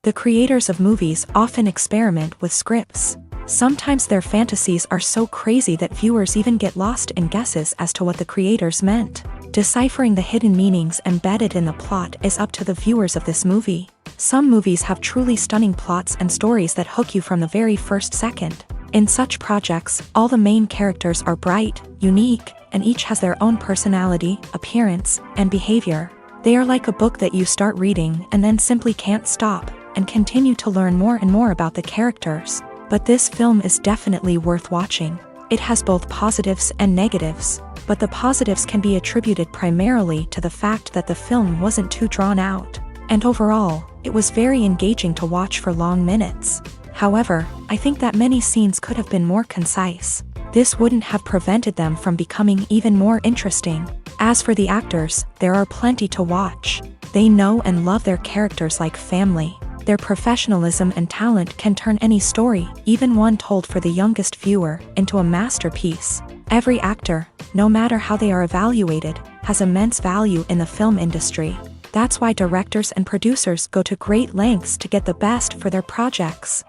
The creators of movies often experiment with scripts. Sometimes their fantasies are so crazy that viewers even get lost in guesses as to what the creators meant. Deciphering the hidden meanings embedded in the plot is up to the viewers of this movie. Some movies have truly stunning plots and stories that hook you from the very first second. In such projects, all the main characters are bright, unique, and each has their own personality, appearance, and behavior. They are like a book that you start reading and then simply can't stop, and continue to learn more and more about the characters. But this film is definitely worth watching. It has both positives and negatives, but the positives can be attributed primarily to the fact that the film wasn't too drawn out, and overall, it was very engaging to watch for long minutes. However, I think that many scenes could have been more concise. This wouldn't have prevented them from becoming even more interesting. As for the actors, there are plenty to watch. They know and love their characters like family. Their professionalism and talent can turn any story, even one told for the youngest viewer, into a masterpiece. Every actor, no matter how they are evaluated, has immense value in the film industry. That's why directors and producers go to great lengths to get the best for their projects.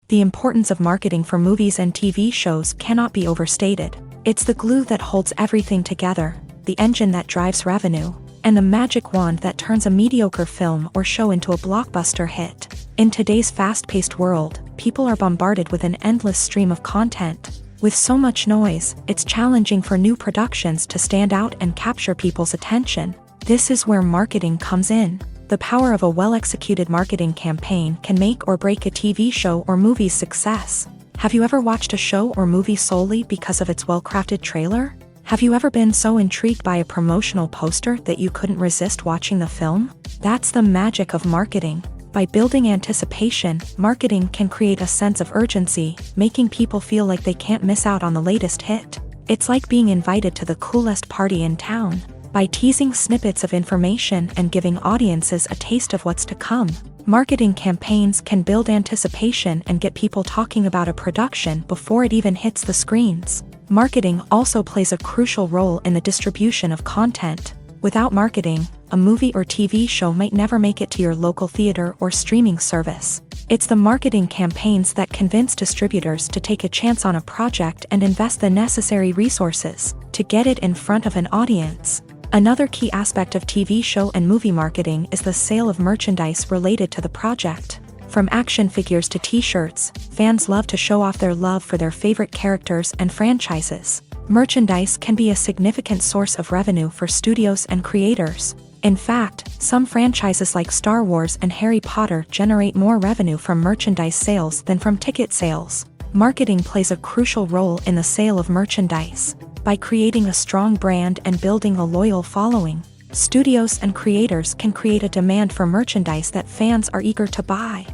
The importance of marketing for movies and TV shows cannot be overstated. It's the glue that holds everything together, the engine that drives revenue, and the magic wand that turns a mediocre film or show into a blockbuster hit. In today's fast-paced world, people are bombarded with an endless stream of content. With so much noise, it's challenging for new productions to stand out and capture people's attention. This is where marketing comes in. The power of a well-executed marketing campaign can make or break a TV show or movie's success. Have you ever watched a show or movie solely because of its well-crafted trailer? Have you ever been so intrigued by a promotional poster that you couldn't resist watching the film? That's the magic of marketing. By building anticipation, marketing can create a sense of urgency, making people feel like they can't miss out on the latest hit. It's like being invited to the coolest party in town. By teasing snippets of information and giving audiences a taste of what's to come, marketing campaigns can build anticipation and get people talking about a production before it even hits the screens. Marketing also plays a crucial role in the distribution of content. Without marketing, a movie or TV show might never make it to your local theater or streaming service. It's the marketing campaigns that convince distributors to take a chance on a project and invest the necessary resources to get it in front of an audience. Another key aspect of TV show and movie marketing is the sale of merchandise related to the project. From action figures to t-shirts, fans love to show off their love for their favorite characters and franchises. Merchandise can be a significant source of revenue for studios and creators. In fact, some franchises like Star Wars and Harry Potter generate more revenue from merchandise sales than from ticket sales. Marketing plays a crucial role in the sale of merchandise. By creating a strong brand and building a loyal following, studios and creators can create a demand for merchandise that fans are eager to buy.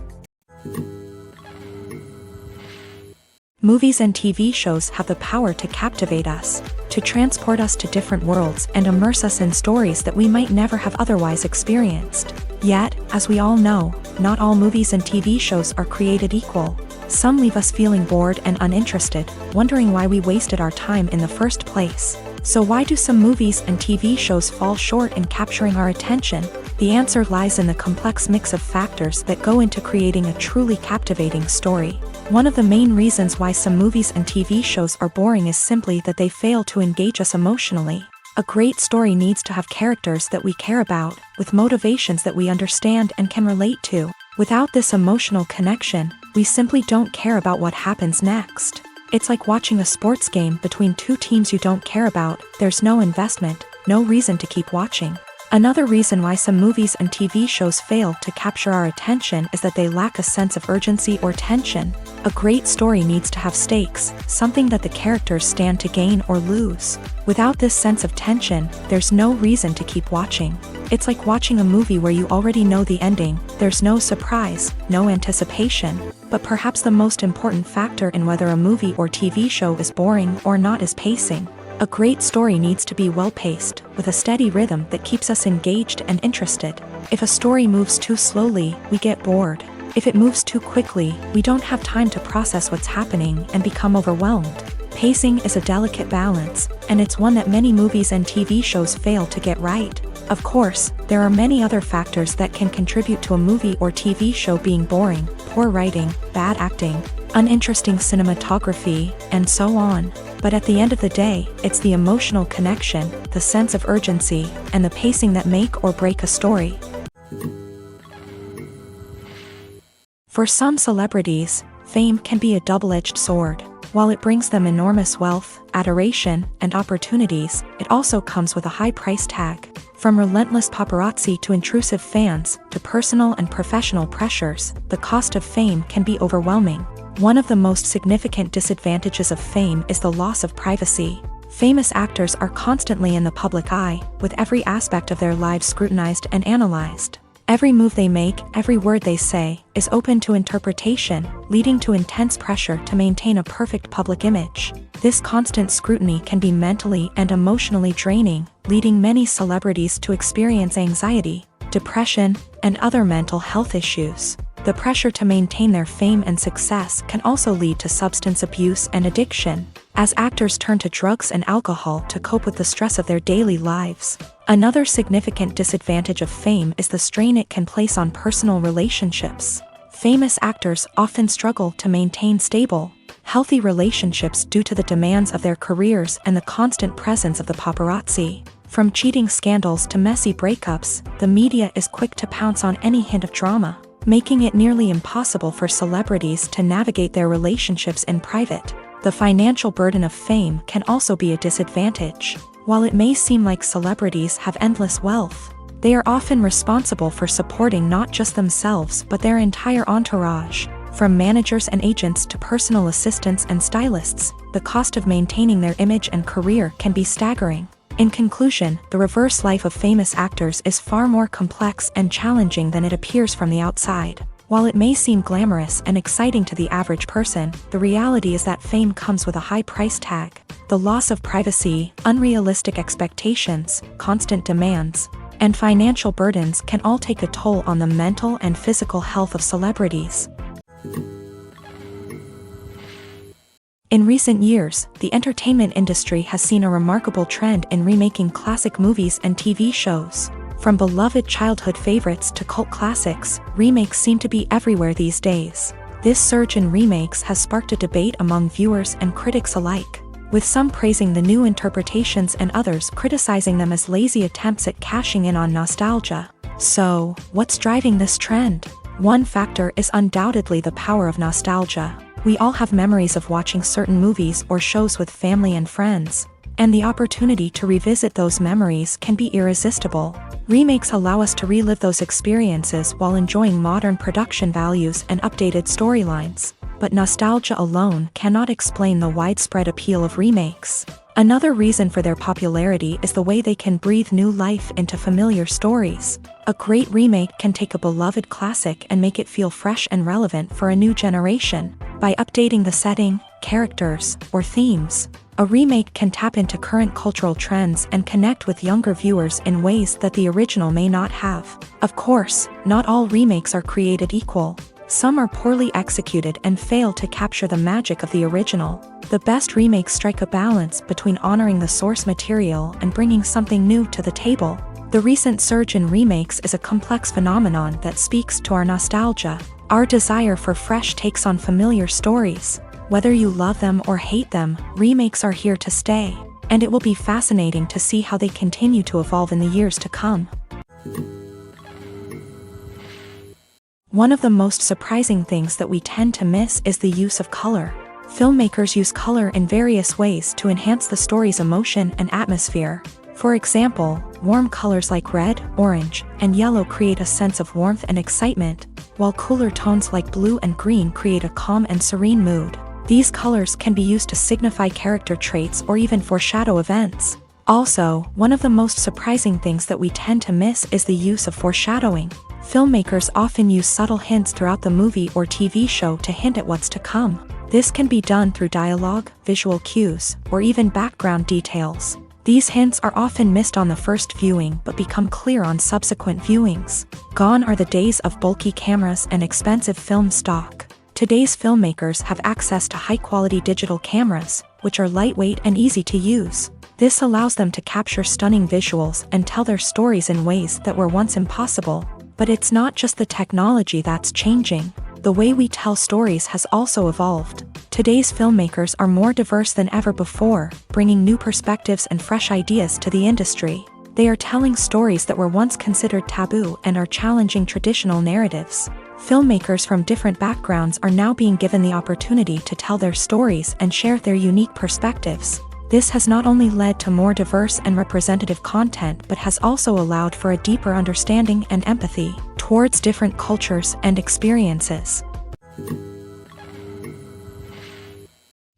Movies and TV shows have the power to captivate us, to transport us to different worlds and immerse us in stories that we might never have otherwise experienced. Yet, as we all know, not all movies and TV shows are created equal. Some leave us feeling bored and uninterested, wondering why we wasted our time in the first place. So why do some movies and TV shows fall short in capturing our attention? The answer lies in the complex mix of factors that go into creating a truly captivating story. One of the main reasons why some movies and TV shows are boring is simply that they fail to engage us emotionally. A great story needs to have characters that we care about, with motivations that we understand and can relate to. Without this emotional connection, we simply don't care about what happens next. It's like watching a sports game between two teams you don't care about. There's no investment, no reason to keep watching. Another reason why some movies and TV shows fail to capture our attention is that they lack a sense of urgency or tension. A great story needs to have stakes, something that the characters stand to gain or lose. Without this sense of tension, there's no reason to keep watching. It's like watching a movie where you already know the ending. There's no surprise, no anticipation. But perhaps the most important factor in whether a movie or TV show is boring or not is pacing. A great story needs to be well-paced, with a steady rhythm that keeps us engaged and interested. If a story moves too slowly, we get bored. If it moves too quickly, we don't have time to process what's happening and become overwhelmed. Pacing is a delicate balance, and it's one that many movies and TV shows fail to get right. Of course, there are many other factors that can contribute to a movie or TV show being boring: poor writing, bad acting, uninteresting cinematography, and so on. But at the end of the day, it's the emotional connection, the sense of urgency, and the pacing that make or break a story. For some celebrities, fame can be a double-edged sword. While it brings them enormous wealth, adoration, and opportunities, it also comes with a high price tag. From relentless paparazzi to intrusive fans, to personal and professional pressures, the cost of fame can be overwhelming. One of the most significant disadvantages of fame is the loss of privacy. Famous actors are constantly in the public eye, with every aspect of their lives scrutinized and analyzed. Every move they make, every word they say, is open to interpretation, leading to intense pressure to maintain a perfect public image. This constant scrutiny can be mentally and emotionally draining, leading many celebrities to experience anxiety, depression, and other mental health issues. The pressure to maintain their fame and success can also lead to substance abuse and addiction, as actors turn to drugs and alcohol to cope with the stress of their daily lives. Another significant disadvantage of fame is the strain it can place on personal relationships. Famous actors often struggle to maintain stable, healthy relationships due to the demands of their careers and the constant presence of the paparazzi. From cheating scandals to messy breakups, the media is quick to pounce on any hint of drama, making it nearly impossible for celebrities to navigate their relationships in private. The financial burden of fame can also be a disadvantage. While it may seem like celebrities have endless wealth, they are often responsible for supporting not just themselves but their entire entourage. From managers and agents to personal assistants and stylists, the cost of maintaining their image and career can be staggering. In conclusion, the reverse life of famous actors is far more complex and challenging than it appears from the outside. While it may seem glamorous and exciting to the average person, the reality is that fame comes with a high price tag. The loss of privacy, unrealistic expectations, constant demands, and financial burdens can all take a toll on the mental and physical health of celebrities. In recent years, the entertainment industry has seen a remarkable trend in remaking classic movies and TV shows. From beloved childhood favorites to cult classics, remakes seem to be everywhere these days. This surge in remakes has sparked a debate among viewers and critics alike, with some praising the new interpretations and others criticizing them as lazy attempts at cashing in on nostalgia. So, what's driving this trend? One factor is undoubtedly the power of nostalgia. We all have memories of watching certain movies or shows with family and friends, and the opportunity to revisit those memories can be irresistible. Remakes allow us to relive those experiences while enjoying modern production values and updated storylines. But nostalgia alone cannot explain the widespread appeal of remakes. Another reason for their popularity is the way they can breathe new life into familiar stories. A great remake can take a beloved classic and make it feel fresh and relevant for a new generation. By updating the setting, characters, or themes, a remake can tap into current cultural trends and connect with younger viewers in ways that the original may not have. Of course, not all remakes are created equal. Some are poorly executed and fail to capture the magic of the original. The best remakes strike a balance between honoring the source material and bringing something new to the table. The recent surge in remakes is a complex phenomenon that speaks to our nostalgia, our desire for fresh takes on familiar stories. Whether you love them or hate them, remakes are here to stay. and it will be fascinating to see how they continue to evolve in the years to come. One of the most surprising things that we tend to miss is the use of color. Filmmakers use color in various ways to enhance the story's emotion and atmosphere. For example, warm colors like red, orange, and yellow create a sense of warmth and excitement, while cooler tones like blue and green create a calm and serene mood. These colors can be used to signify character traits or even foreshadow events. Also, one of the most surprising things that we tend to miss is the use of foreshadowing. Filmmakers often use subtle hints throughout the movie or TV show to hint at what's to come. This can be done through dialogue, visual cues, or even background details. These hints are often missed on the first viewing but become clear on subsequent viewings. Gone are the days of bulky cameras and expensive film stock. Today's filmmakers have access to high-quality digital cameras, which are lightweight and easy to use. This allows them to capture stunning visuals and tell their stories in ways that were once impossible. But it's not just the technology that's changing. The way we tell stories has also evolved. Today's filmmakers are more diverse than ever before, bringing new perspectives and fresh ideas to the industry. They are telling stories that were once considered taboo and are challenging traditional narratives. Filmmakers from different backgrounds are now being given the opportunity to tell their stories and share their unique perspectives. This has not only led to more diverse and representative content but has also allowed for a deeper understanding and empathy towards different cultures and experiences.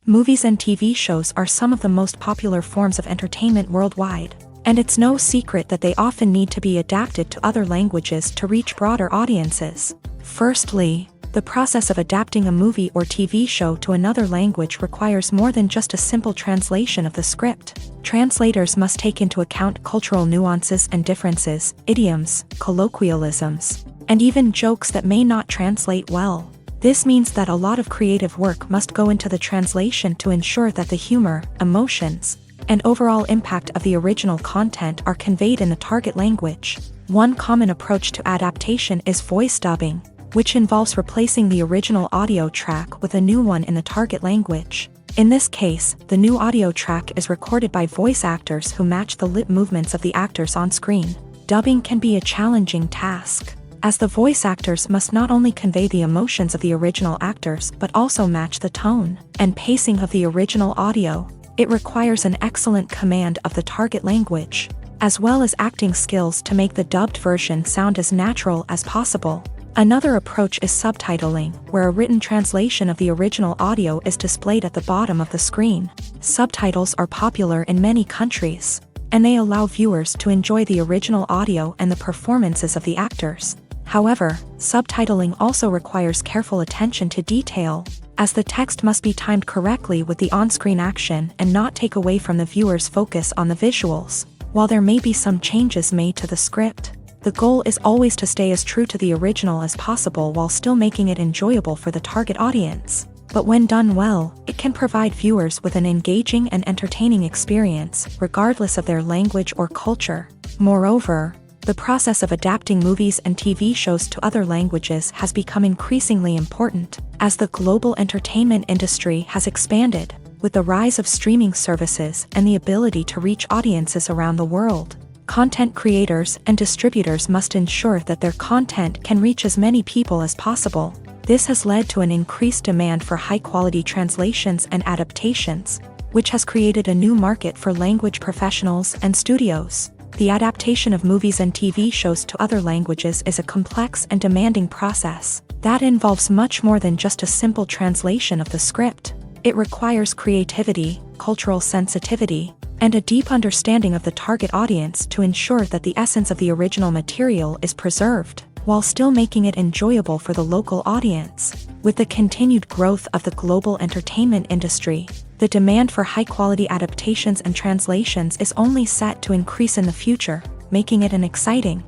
Movies and TV shows are some of the most popular forms of entertainment worldwide, and it's no secret that they often need to be adapted to other languages to reach broader audiences. Firstly, the process of adapting a movie or TV show to another language requires more than just a simple translation of the script. Translators must take into account cultural nuances and differences, idioms, colloquialisms, and even jokes that may not translate well. This means that a lot of creative work must go into the translation to ensure that the humor, emotions, and overall impact of the original content are conveyed in the target language. One common approach to adaptation is voice dubbing, which involves replacing the original audio track with a new one in the target language. In this case, the new audio track is recorded by voice actors who match the lip movements of the actors on screen. Dubbing can be a challenging task, as the voice actors must not only convey the emotions of the original actors but also match the tone and pacing of the original audio. It requires an excellent command of the target language, as well as acting skills to make the dubbed version sound as natural as possible. Another approach is subtitling, where a written translation of the original audio is displayed at the bottom of the screen. Subtitles are popular in many countries, and they allow viewers to enjoy the original audio and the performances of the actors. However, subtitling also requires careful attention to detail, as the text must be timed correctly with the on-screen action and not take away from the viewer's focus on the visuals. While there may be some changes made to the script, the goal is always to stay as true to the original as possible while still making it enjoyable for the target audience. But when done well, it can provide viewers with an engaging and entertaining experience, regardless of their language or culture. Moreover, the process of adapting movies and TV shows to other languages has become increasingly important, as the global entertainment industry has expanded, with the rise of streaming services and the ability to reach audiences around the world. Content creators and distributors must ensure that their content can reach as many people as possible. This has led to an increased demand for high-quality translations and adaptations, which has created a new market for language professionals and studios. The adaptation of movies and TV shows to other languages is a complex and demanding process that involves much more than just a simple translation of the script. It requires creativity, cultural sensitivity, and a deep understanding of the target audience to ensure that the essence of the original material is preserved, while still making it enjoyable for the local audience. With the continued growth of the global entertainment industry, the demand for high-quality adaptations and translations is only set to increase in the future, making it an exciting.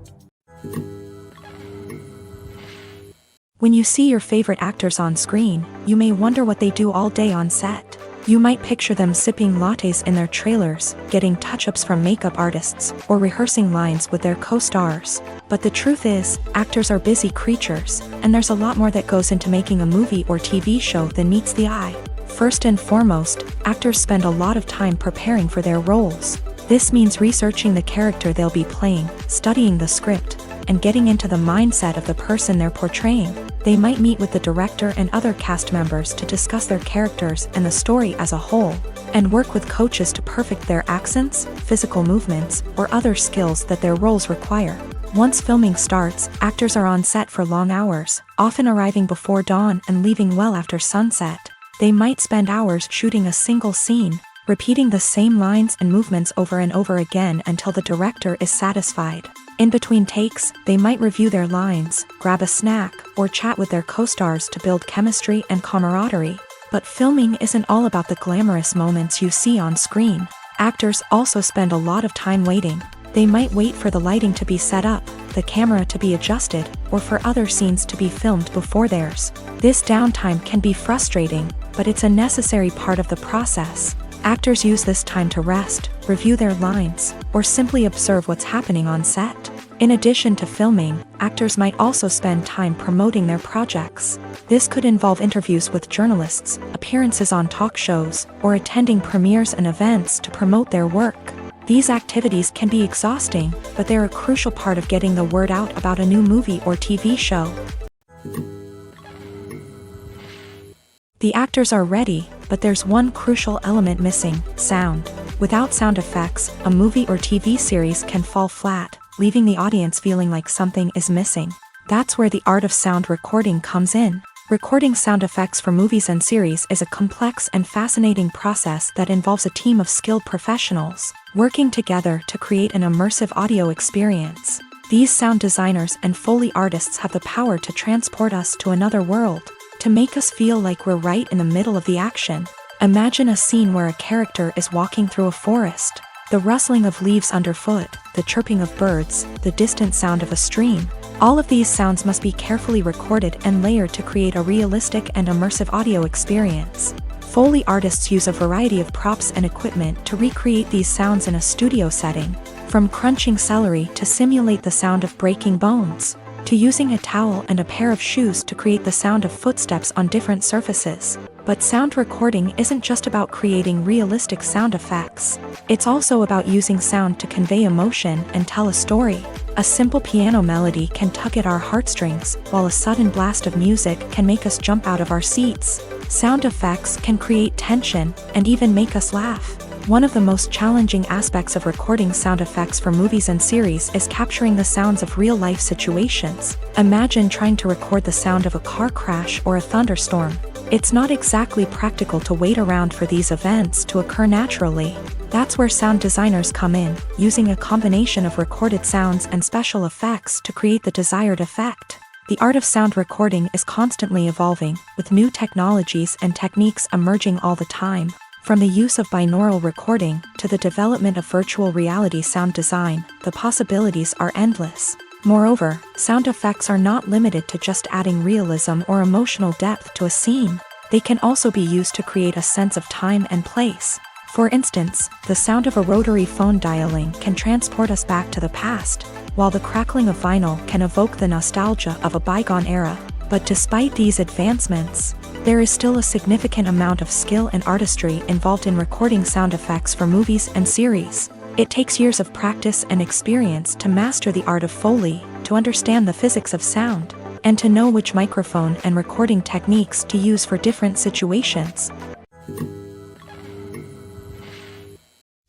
When you see your favorite actors on screen, you may wonder what they do all day on set. You might picture them sipping lattes in their trailers, getting touch-ups from makeup artists, or rehearsing lines with their co-stars. But the truth is, actors are busy creatures, and there's a lot more that goes into making a movie or TV show than meets the eye. First and foremost, actors spend a lot of time preparing for their roles. This means researching the character they'll be playing, studying the script, and getting into the mindset of the person they're portraying. They might meet with the director and other cast members to discuss their characters and the story as a whole, and work with coaches to perfect their accents, physical movements, or other skills that their roles require. Once filming starts, actors are on set for long hours, often arriving before dawn and leaving well after sunset. They might spend hours shooting a single scene, repeating the same lines and movements over and over again until the director is satisfied. In between takes, they might review their lines, grab a snack, or chat with their co-stars to build chemistry and camaraderie. But filming isn't all about the glamorous moments you see on screen. Actors also spend a lot of time waiting. They might wait for the lighting to be set up, the camera to be adjusted, or for other scenes to be filmed before theirs. This downtime can be frustrating, but it's a necessary part of the process. Actors use this time to rest, review their lines, or simply observe what's happening on set. In addition to filming, actors might also spend time promoting their projects. This could involve interviews with journalists, appearances on talk shows, or attending premieres and events to promote their work. These activities can be exhausting, but they're a crucial part of getting the word out about a new movie or TV show. The actors are ready, but there's one crucial element missing: sound. Without sound effects, a movie or TV series can fall flat, leaving the audience feeling like something is missing. That's where the art of sound recording comes in. Recording sound effects for movies and series is a complex and fascinating process that involves a team of skilled professionals working together to create an immersive audio experience. These sound designers and Foley artists have the power to transport us to another world, to make us feel like we're right in the middle of the action. Imagine a scene where a character is walking through a forest. The rustling of leaves underfoot, the chirping of birds, the distant sound of a stream. All of these sounds must be carefully recorded and layered to create a realistic and immersive audio experience. Foley artists use a variety of props and equipment to recreate these sounds in a studio setting, from crunching celery to simulate the sound of breaking bones, to using a towel and a pair of shoes to create the sound of footsteps on different surfaces. But sound recording isn't just about creating realistic sound effects. It's also about using sound to convey emotion and tell a story. A simple piano melody can tug at our heartstrings, while a sudden blast of music can make us jump out of our seats. Sound effects can create tension and even make us laugh. One of the most challenging aspects of recording sound effects for movies and series is capturing the sounds of real-life situations. Imagine trying to record the sound of a car crash or a thunderstorm. It's not exactly practical to wait around for these events to occur naturally. That's where sound designers come in, using a combination of recorded sounds and special effects to create the desired effect. The art of sound recording is constantly evolving, with new technologies and techniques emerging all the time. From the use of binaural recording to the development of virtual reality sound design, the possibilities are endless. Moreover, sound effects are not limited to just adding realism or emotional depth to a scene. They can also be used to create a sense of time and place. For instance, the sound of a rotary phone dialing can transport us back to the past, while the crackling of vinyl can evoke the nostalgia of a bygone era. But despite these advancements, there is still a significant amount of skill and artistry involved in recording sound effects for movies and series. It takes years of practice and experience to master the art of Foley, to understand the physics of sound, and to know which microphone and recording techniques to use for different situations.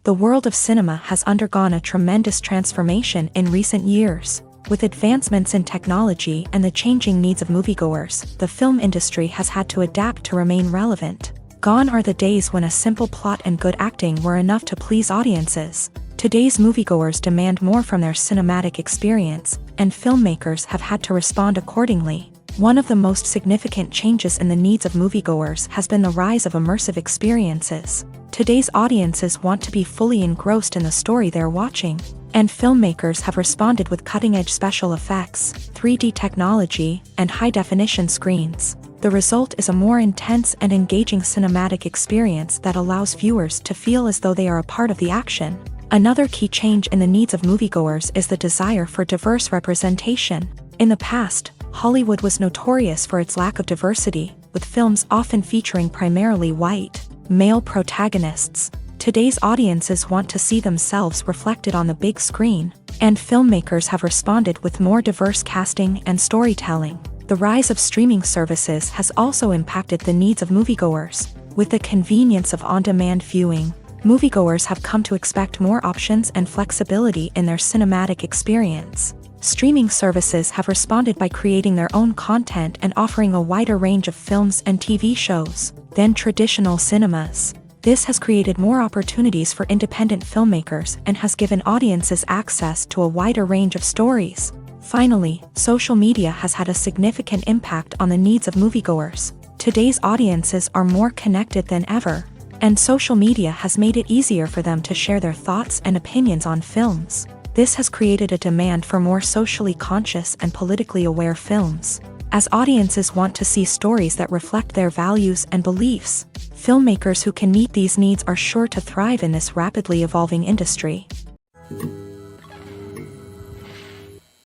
The world of cinema has undergone a tremendous transformation in recent years. With advancements in technology and the changing needs of moviegoers, the film industry has had to adapt to remain relevant. Gone are the days when a simple plot and good acting were enough to please audiences. Today's moviegoers demand more from their cinematic experience, and filmmakers have had to respond accordingly. One of the most significant changes in the needs of moviegoers has been the rise of immersive experiences. Today's audiences want to be fully engrossed in the story they're watching, and filmmakers have responded with cutting-edge special effects, 3D technology, and high-definition screens. The result is a more intense and engaging cinematic experience that allows viewers to feel as though they are a part of the action. Another key change in the needs of moviegoers is the desire for diverse representation. In the past, Hollywood was notorious for its lack of diversity, with films often featuring primarily white, male protagonists. Today's audiences want to see themselves reflected on the big screen, and filmmakers have responded with more diverse casting and storytelling. The rise of streaming services has also impacted the needs of moviegoers. With the convenience of on-demand viewing, moviegoers have come to expect more options and flexibility in their cinematic experience. Streaming services have responded by creating their own content and offering a wider range of films and TV shows than traditional cinemas. This has created more opportunities for independent filmmakers and has given audiences access to a wider range of stories. Finally, social media has had a significant impact on the needs of moviegoers. Today's audiences are more connected than ever, and social media has made it easier for them to share their thoughts and opinions on films. This has created a demand for more socially conscious and politically aware films. As audiences want to see stories that reflect their values and beliefs, filmmakers who can meet these needs are sure to thrive in this rapidly evolving industry.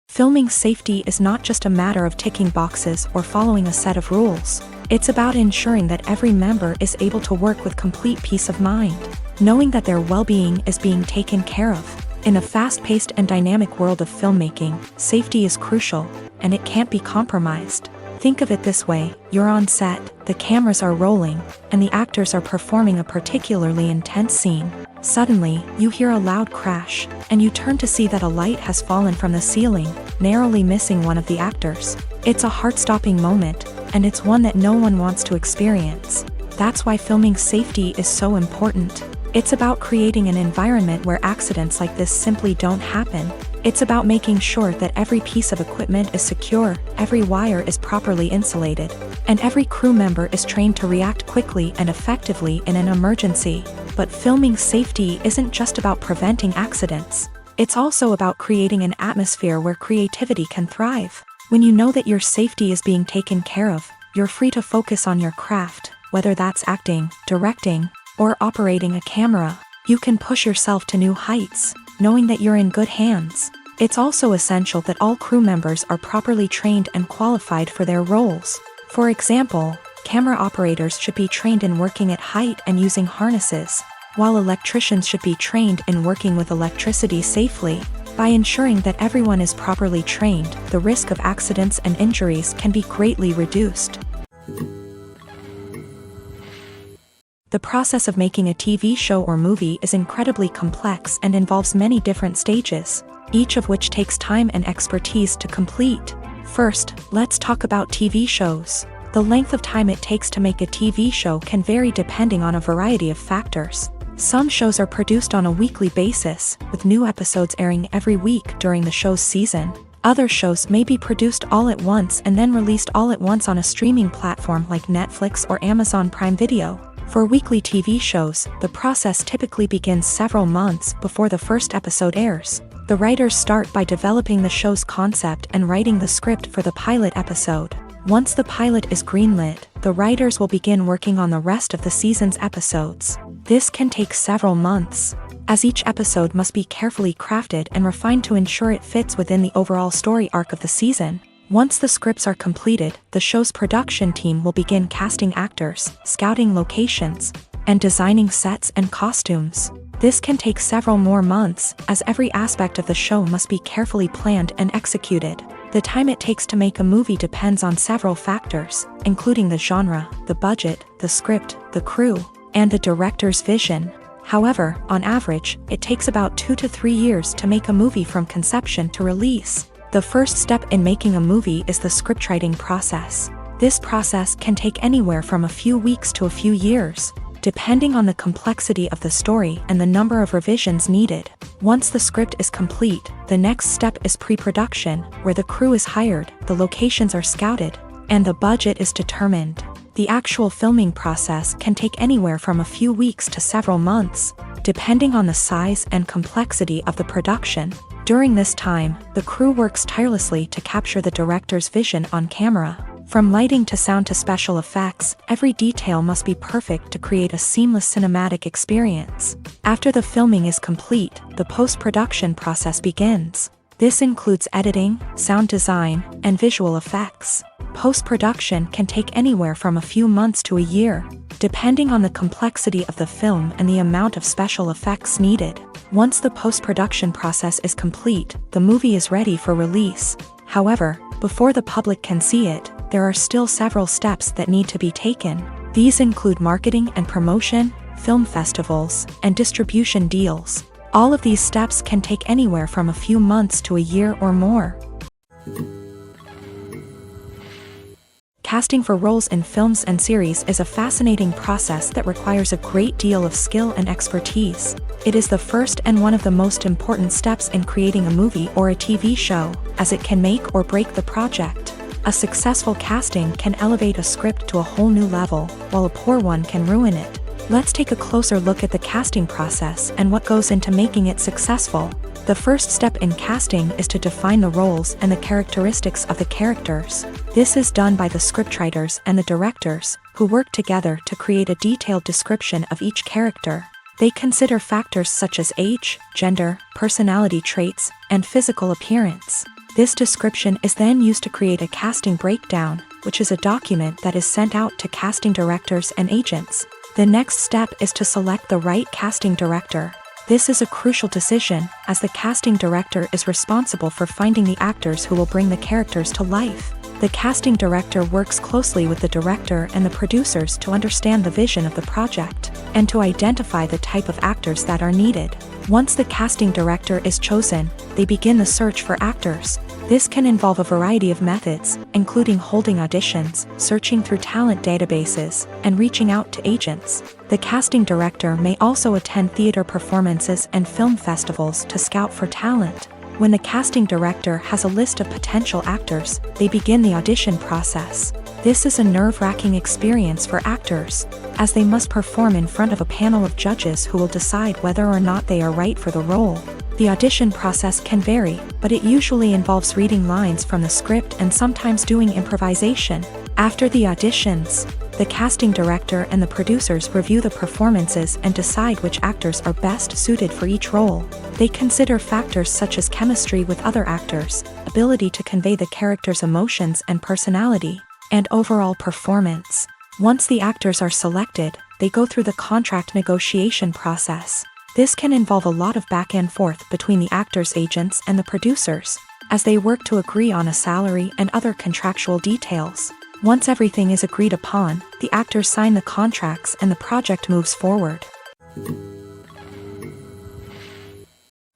Filming safety is not just a matter of ticking boxes or following a set of rules. It's about ensuring that every member is able to work with complete peace of mind, knowing that their well-being is being taken care of. In a fast-paced and dynamic world of filmmaking, safety is crucial, and it can't be compromised. Think of it this way: you're on set, the cameras are rolling, and the actors are performing a particularly intense scene. Suddenly, you hear a loud crash, and you turn to see that a light has fallen from the ceiling, narrowly missing one of the actors. It's a heart-stopping moment, and it's one that no one wants to experience. That's why filming safety is so important. It's about creating an environment where accidents like this simply don't happen. It's about making sure that every piece of equipment is secure, every wire is properly insulated, and every crew member is trained to react quickly and effectively in an emergency. But filming safety isn't just about preventing accidents. It's also about creating an atmosphere where creativity can thrive. When you know that your safety is being taken care of, you're free to focus on your craft, whether that's acting, directing, or operating a camera. You can push yourself to new heights, knowing that you're in good hands. It's also essential that all crew members are properly trained and qualified for their roles. For example, camera operators should be trained in working at height and using harnesses, while electricians should be trained in working with electricity safely. By ensuring that everyone is properly trained, the risk of accidents and injuries can be greatly reduced. The process of making a TV show or movie is incredibly complex and involves many different stages, each of which takes time and expertise to complete. First, let's talk about TV shows. The length of time it takes to make a TV show can vary depending on a variety of factors. Some shows are produced on a weekly basis, with new episodes airing every week during the show's season. Other shows may be produced all at once and then released all at once on a streaming platform like Netflix or Amazon Prime Video. For weekly TV shows, the process typically begins several months before the first episode airs. The writers start by developing the show's concept and writing the script for the pilot episode. Once the pilot is greenlit, the writers will begin working on the rest of the season's episodes. This can take several months, as each episode must be carefully crafted and refined to ensure it fits within the overall story arc of the season. Once the scripts are completed, the show's production team will begin casting actors, scouting locations, and designing sets and costumes. This can take several more months, as every aspect of the show must be carefully planned and executed. The time it takes to make a movie depends on several factors, including the genre, the budget, the script, the crew, and the director's vision. However, on average, it takes about 2 to 3 years to make a movie from conception to release. The first step in making a movie is the scriptwriting process. This process can take anywhere from a few weeks to a few years, depending on the complexity of the story and the number of revisions needed. Once the script is complete, the next step is pre-production, where the crew is hired, the locations are scouted, and the budget is determined. The actual filming process can take anywhere from a few weeks to several months, depending on the size and complexity of the production. During this time, the crew works tirelessly to capture the director's vision on camera. From lighting to sound to special effects, every detail must be perfect to create a seamless cinematic experience. After the filming is complete, the post-production process begins. This includes editing, sound design, and visual effects. Post-production can take anywhere from a few months to a year, depending on the complexity of the film and the amount of special effects needed. Once the post-production process is complete, the movie is ready for release. However, before the public can see it, there are still several steps that need to be taken. These include marketing and promotion, film festivals, and distribution deals. All of these steps can take anywhere from a few months to a year or more. Casting for roles in films and series is a fascinating process that requires a great deal of skill and expertise. It is the first and one of the most important steps in creating a movie or a TV show, as it can make or break the project. A successful casting can elevate a script to a whole new level, while a poor one can ruin it. Let's take a closer look at the casting process and what goes into making it successful. The first step in casting is to define the roles and the characteristics of the characters. This is done by the scriptwriters and the directors, who work together to create a detailed description of each character. They consider factors such as age, gender, personality traits, and physical appearance. This description is then used to create a casting breakdown, which is a document that is sent out to casting directors and agents. The next step is to select the right casting director. This is a crucial decision, as the casting director is responsible for finding the actors who will bring the characters to life. The casting director works closely with the director and the producers to understand the vision of the project, and to identify the type of actors that are needed. Once the casting director is chosen, they begin the search for actors. This can involve a variety of methods, including holding auditions, searching through talent databases, and reaching out to agents. The casting director may also attend theater performances and film festivals to scout for talent. When the casting director has a list of potential actors, they begin the audition process. This is a nerve-wracking experience for actors, as they must perform in front of a panel of judges who will decide whether or not they are right for the role. The audition process can vary, but it usually involves reading lines from the script and sometimes doing improvisation. After the auditions, the casting director and the producers review the performances and decide which actors are best suited for each role. They consider factors such as chemistry with other actors, ability to convey the character's emotions and personality, and overall performance. Once the actors are selected, they go through the contract negotiation process. This can involve a lot of back and forth between the actors' agents and the producers, as they work to agree on a salary and other contractual details. Once everything is agreed upon, the actors sign the contracts and the project moves forward.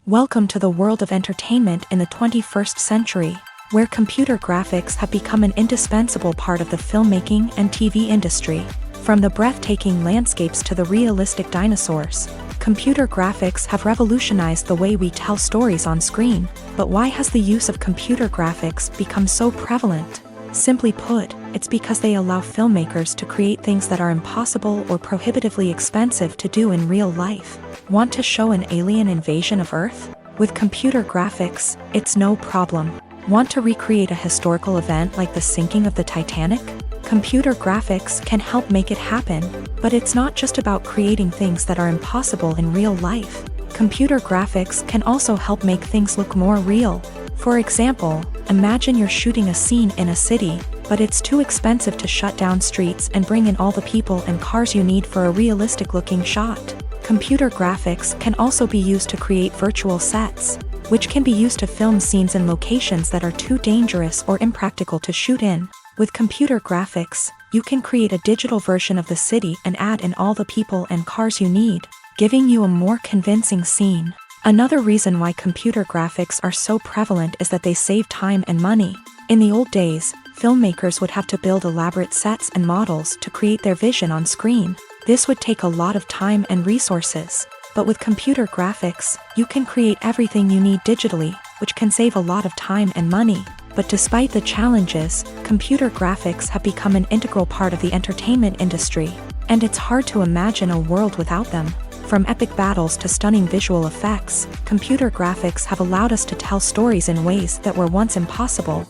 Welcome to the world of entertainment in the 21st century, where computer graphics have become an indispensable part of the filmmaking and TV industry. From the breathtaking landscapes to the realistic dinosaurs, computer graphics have revolutionized the way we tell stories on screen. But why has the use of computer graphics become so prevalent? Simply put, it's because they allow filmmakers to create things that are impossible or prohibitively expensive to do in real life. Want to show an alien invasion of Earth? With computer graphics, it's no problem. Want to recreate a historical event like the sinking of the Titanic? Computer graphics can help make it happen, but it's not just about creating things that are impossible in real life. Computer graphics can also help make things look more real. For example, imagine you're shooting a scene in a city, but it's too expensive to shut down streets and bring in all the people and cars you need for a realistic-looking shot. Computer graphics can also be used to create virtual sets, which can be used to film scenes in locations that are too dangerous or impractical to shoot in. With computer graphics, you can create a digital version of the city and add in all the people and cars you need, giving you a more convincing scene. Another reason why computer graphics are so prevalent is that they save time and money. In the old days, filmmakers would have to build elaborate sets and models to create their vision on screen. This would take a lot of time and resources. But with computer graphics, you can create everything you need digitally, which can save a lot of time and money. But despite the challenges, computer graphics have become an integral part of the entertainment industry, and it's hard to imagine a world without them. From epic battles to stunning visual effects, computer graphics have allowed us to tell stories in ways that were once impossible.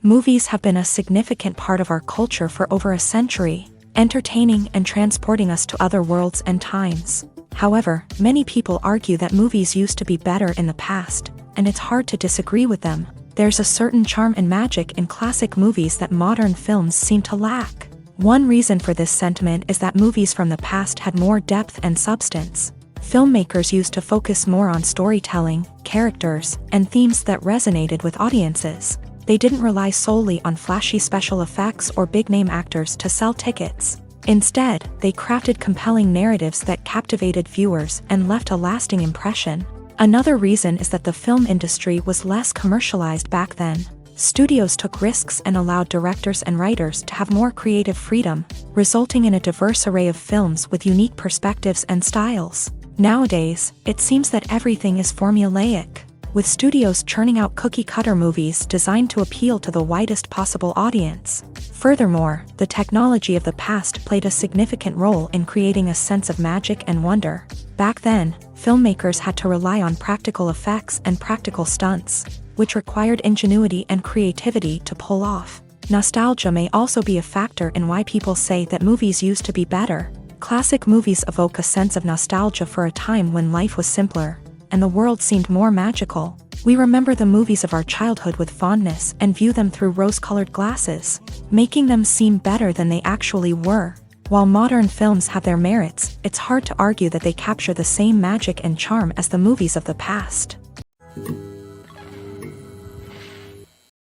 Movies have been a significant part of our culture for over a century, entertaining and transporting us to other worlds and times. However, many people argue that movies used to be better in the past, and it's hard to disagree with them. There's a certain charm and magic in classic movies that modern films seem to lack. One reason for this sentiment is that movies from the past had more depth and substance. Filmmakers used to focus more on storytelling, characters, and themes that resonated with audiences. They didn't rely solely on flashy special effects or big-name actors to sell tickets. Instead, they crafted compelling narratives that captivated viewers and left a lasting impression. Another reason is that the film industry was less commercialized back then. Studios took risks and allowed directors and writers to have more creative freedom, resulting in a diverse array of films with unique perspectives and styles. Nowadays, it seems that everything is formulaic, with studios churning out cookie-cutter movies designed to appeal to the widest possible audience. Furthermore, the technology of the past played a significant role in creating a sense of magic and wonder. Back then, filmmakers had to rely on practical effects and practical stunts, which required ingenuity and creativity to pull off. Nostalgia may also be a factor in why people say that movies used to be better. Classic movies evoke a sense of nostalgia for a time when life was simpler, and the world seemed more magical. We remember the movies of our childhood with fondness and view them through rose-colored glasses, making them seem better than they actually were. While modern films have their merits, it's hard to argue that they capture the same magic and charm as the movies of the past.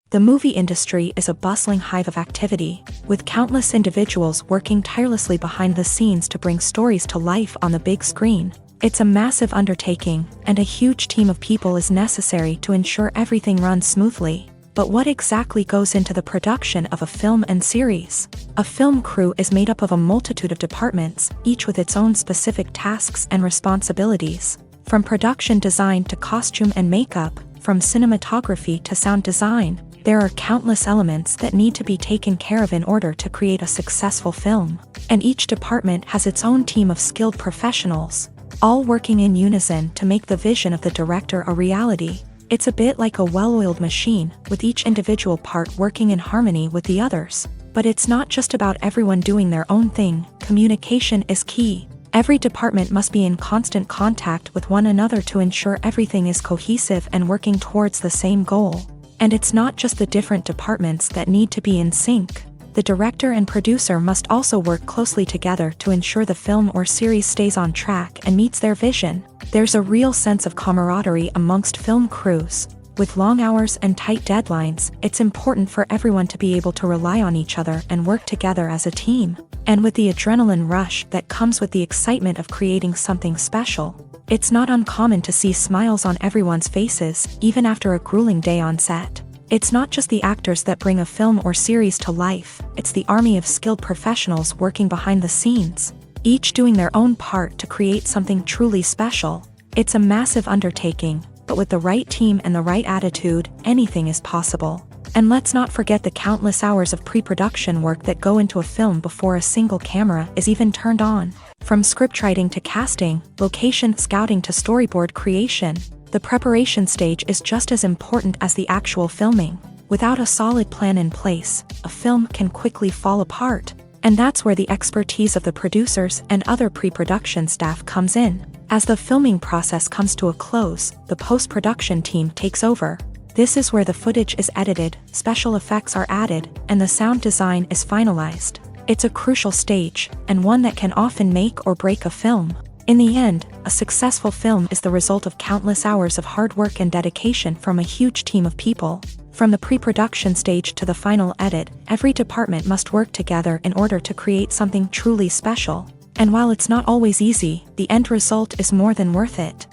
The movie industry is a bustling hive of activity, with countless individuals working tirelessly behind the scenes to bring stories to life on the big screen. It's a massive undertaking, and a huge team of people is necessary to ensure everything runs smoothly. But what exactly goes into the production of a film and series? A film crew is made up of a multitude of departments, each with its own specific tasks and responsibilities. From production design to costume and makeup, from cinematography to sound design, there are countless elements that need to be taken care of in order to create a successful film. And each department has its own team of skilled professionals, all working in unison to make the vision of the director a reality. It's a bit like a well-oiled machine, with each individual part working in harmony with the others. But it's not just about everyone doing their own thing. Communication is key. Every department must be in constant contact with one another to ensure everything is cohesive and working towards the same goal. And it's not just the different departments that need to be in sync. The director and producer must also work closely together to ensure the film or series stays on track and meets their vision. There's a real sense of camaraderie amongst film crews. With long hours and tight deadlines, it's important for everyone to be able to rely on each other and work together as a team. And with the adrenaline rush that comes with the excitement of creating something special, it's not uncommon to see smiles on everyone's faces, even after a grueling day on set. It's not just the actors that bring a film or series to life, it's the army of skilled professionals working behind the scenes, each doing their own part to create something truly special. It's a massive undertaking, but with the right team and the right attitude, anything is possible. And let's not forget the countless hours of pre-production work that go into a film before a single camera is even turned on. From scriptwriting to casting, location scouting to storyboard creation, the preparation stage is just as important as the actual filming. Without a solid plan in place, a film can quickly fall apart. And that's where the expertise of the producers and other pre-production staff comes in. As the filming process comes to a close, the post-production team takes over. This is where the footage is edited, special effects are added, and the sound design is finalized. It's a crucial stage, and one that can often make or break a film. In the end, a successful film is the result of countless hours of hard work and dedication from a huge team of people. From the pre-production stage to the final edit, every department must work together in order to create something truly special. And while it's not always easy, the end result is more than worth it.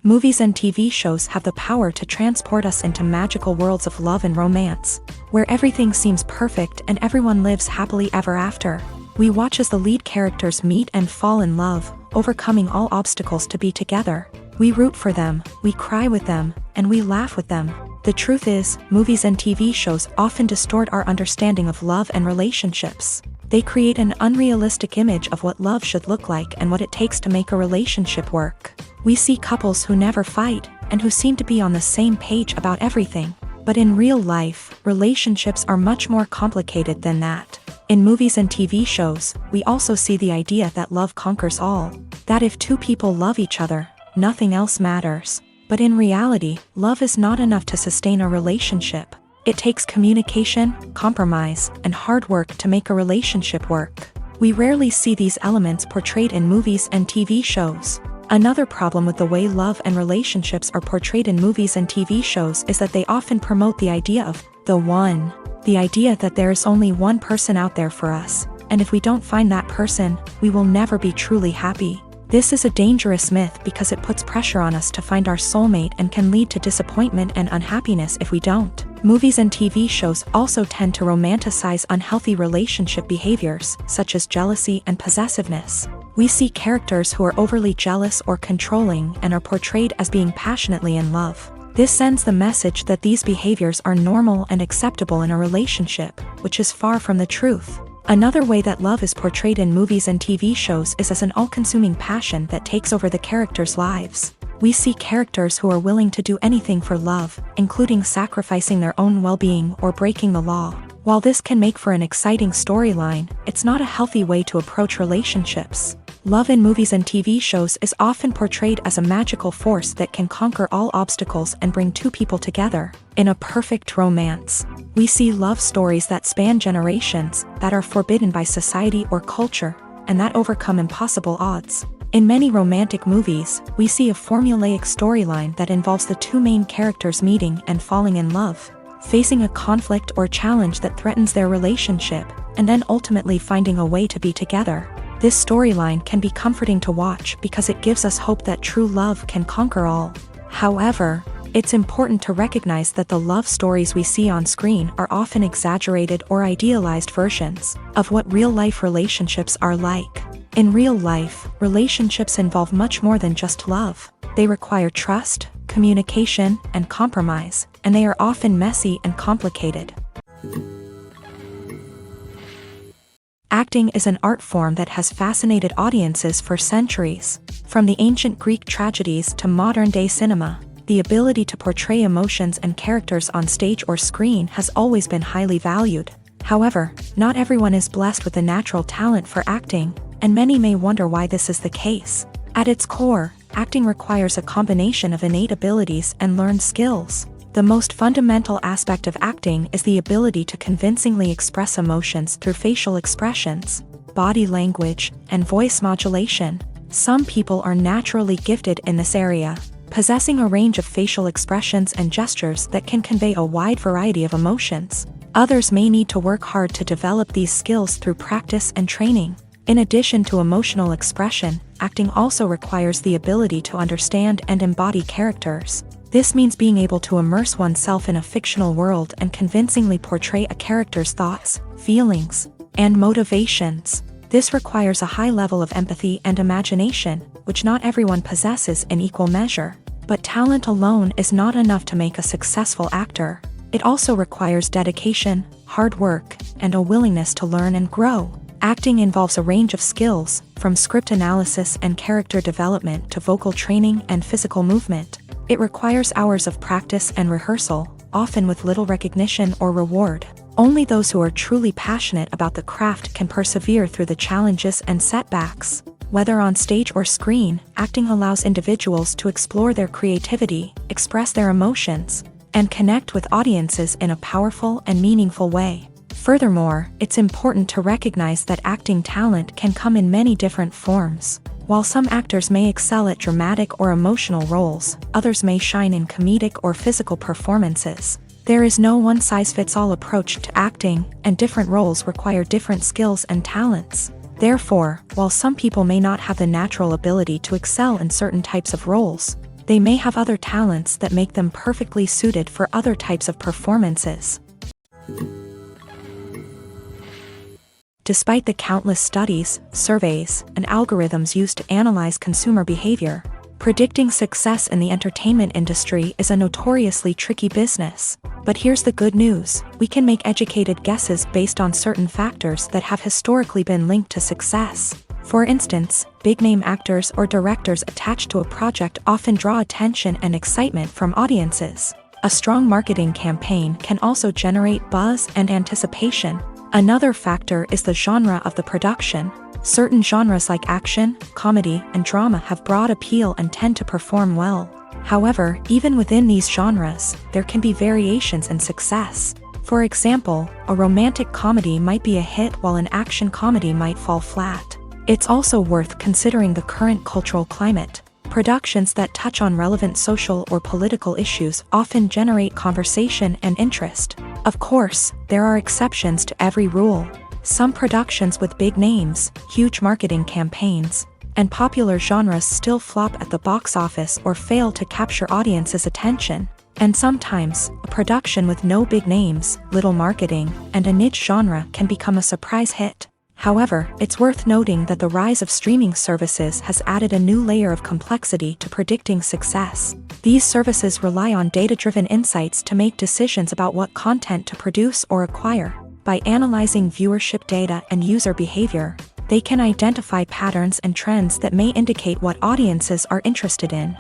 Movies and TV shows have the power to transport us into magical worlds of love and romance, where everything seems perfect and everyone lives happily ever after. We watch as the lead characters meet and fall in love, overcoming all obstacles to be together. We root for them, we cry with them, and we laugh with them. The truth is, movies and TV shows often distort our understanding of love and relationships. They create an unrealistic image of what love should look like and what it takes to make a relationship work. We see couples who never fight, and who seem to be on the same page about everything. But in real life, relationships are much more complicated than that. In movies and TV shows, we also see the idea that love conquers all, that if two people love each other, nothing else matters. But in reality, love is not enough to sustain a relationship. It takes communication, compromise, and hard work to make a relationship work. We rarely see these elements portrayed in movies and TV shows. Another problem with the way love and relationships are portrayed in movies and TV shows is that they often promote the idea of the one. The idea that there is only one person out there for us, and if we don't find that person, we will never be truly happy. This is a dangerous myth because it puts pressure on us to find our soulmate and can lead to disappointment and unhappiness if we don't. Movies and TV shows also tend to romanticize unhealthy relationship behaviors, such as jealousy and possessiveness. We see characters who are overly jealous or controlling and are portrayed as being passionately in love. This sends the message that these behaviors are normal and acceptable in a relationship, which is far from the truth. Another way that love is portrayed in movies and TV shows is as an all-consuming passion that takes over the characters' lives. We see characters who are willing to do anything for love, including sacrificing their own well-being or breaking the law. While this can make for an exciting storyline, it's not a healthy way to approach relationships. Love in movies and TV shows is often portrayed as a magical force that can conquer all obstacles and bring two people together in a perfect romance. We see love stories that span generations, that are forbidden by society or culture, and that overcome impossible odds. In many romantic movies, we see a formulaic storyline that involves the two main characters meeting and falling in love, facing a conflict or challenge that threatens their relationship, and then ultimately finding a way to be together. This storyline can be comforting to watch because it gives us hope that true love can conquer all. However, it's important to recognize that the love stories we see on screen are often exaggerated or idealized versions of what real-life relationships are like. In real life, relationships involve much more than just love. They require trust, communication, and compromise, and they are often messy and complicated. Acting is an art form that has fascinated audiences for centuries. From the ancient Greek tragedies to modern-day cinema, the ability to portray emotions and characters on stage or screen has always been highly valued. However, not everyone is blessed with the natural talent for acting, and many may wonder why this is the case. At its core, acting requires a combination of innate abilities and learned skills. The most fundamental aspect of acting is the ability to convincingly express emotions through facial expressions, body language, and voice modulation. Some people are naturally gifted in this area, possessing a range of facial expressions and gestures that can convey a wide variety of emotions. Others may need to work hard to develop these skills through practice and training. In addition to emotional expression, acting also requires the ability to understand and embody characters. This means being able to immerse oneself in a fictional world and convincingly portray a character's thoughts, feelings, and motivations. This requires a high level of empathy and imagination, which not everyone possesses in equal measure. But talent alone is not enough to make a successful actor. It also requires dedication, hard work, and a willingness to learn and grow. Acting involves a range of skills, from script analysis and character development to vocal training and physical movement. It requires hours of practice and rehearsal, often with little recognition or reward. Only those who are truly passionate about the craft can persevere through the challenges and setbacks. Whether on stage or screen, acting allows individuals to explore their creativity, express their emotions, and connect with audiences in a powerful and meaningful way. Furthermore, it's important to recognize that acting talent can come in many different forms. While some actors may excel at dramatic or emotional roles, others may shine in comedic or physical performances. There is no one-size-fits-all approach to acting, and different roles require different skills and talents. Therefore, while some people may not have the natural ability to excel in certain types of roles, they may have other talents that make them perfectly suited for other types of performances. Despite the countless studies, surveys, and algorithms used to analyze consumer behavior, predicting success in the entertainment industry is a notoriously tricky business. But here's the good news: we can make educated guesses based on certain factors that have historically been linked to success. For instance, big-name actors or directors attached to a project often draw attention and excitement from audiences. A strong marketing campaign can also generate buzz and anticipation, Another factor is the genre of the production. Certain genres like action, comedy, and drama have broad appeal and tend to perform well. However, even within these genres, there can be variations in success. For example, a romantic comedy might be a hit while an action comedy might fall flat. It's also worth considering the current cultural climate. Productions that touch on relevant social or political issues often generate conversation and interest. Of course, there are exceptions to every rule. Some productions with big names, huge marketing campaigns, and popular genres still flop at the box office or fail to capture audiences' attention. And sometimes, a production with no big names, little marketing, and a niche genre can become a surprise hit. However, it's worth noting that the rise of streaming services has added a new layer of complexity to predicting success. These services rely on data-driven insights to make decisions about what content to produce or acquire. By analyzing viewership data and user behavior, they can identify patterns and trends that may indicate what audiences are interested in.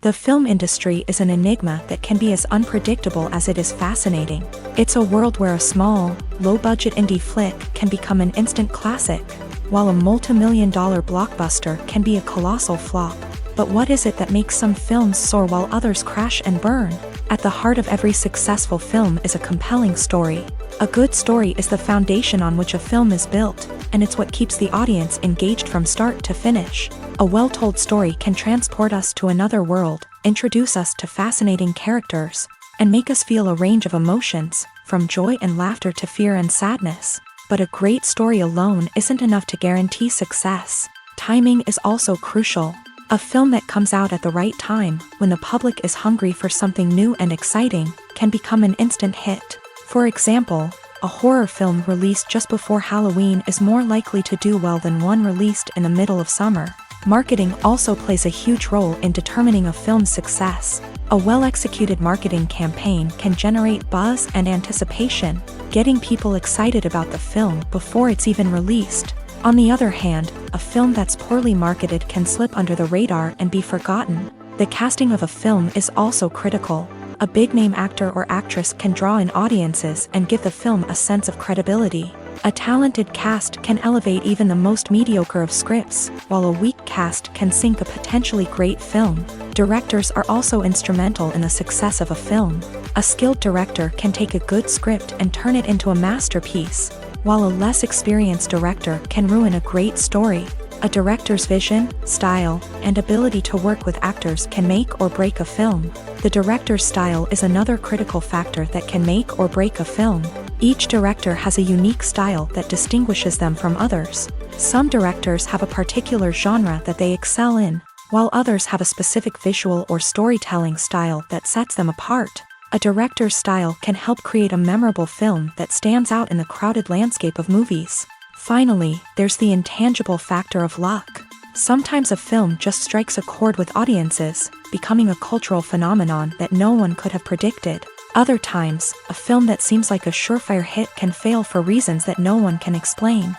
The film industry is an enigma that can be as unpredictable as it is fascinating. It's a world where a small, low-budget indie flick can become an instant classic, while a multi-million-dollar blockbuster can be a colossal flop. But what is it that makes some films soar while others crash and burn? At the heart of every successful film is a compelling story. A good story is the foundation on which a film is built, and it's what keeps the audience engaged from start to finish. A well-told story can transport us to another world, introduce us to fascinating characters, and make us feel a range of emotions, from joy and laughter to fear and sadness. But a great story alone isn't enough to guarantee success. Timing is also crucial. A film that comes out at the right time, when the public is hungry for something new and exciting, can become an instant hit. For example, a horror film released just before Halloween is more likely to do well than one released in the middle of summer. Marketing also plays a huge role in determining a film's success. A well-executed marketing campaign can generate buzz and anticipation, getting people excited about the film before it's even released. On the other hand, a film that's poorly marketed can slip under the radar and be forgotten. The casting of a film is also critical. A big-name actor or actress can draw in audiences and give the film a sense of credibility. A talented cast can elevate even the most mediocre of scripts, while a weak cast can sink a potentially great film. Directors are also instrumental in the success of a film. A skilled director can take a good script and turn it into a masterpiece, while a less experienced director can ruin a great story. A director's vision, style, and ability to work with actors can make or break a film. The director's style is another critical factor that can make or break a film. Each director has a unique style that distinguishes them from others. Some directors have a particular genre that they excel in, while others have a specific visual or storytelling style that sets them apart. A director's style can help create a memorable film that stands out in the crowded landscape of movies. Finally, there's the intangible factor of luck. Sometimes a film just strikes a chord with audiences, becoming a cultural phenomenon that no one could have predicted. Other times, a film that seems like a surefire hit can fail for reasons that no one can explain.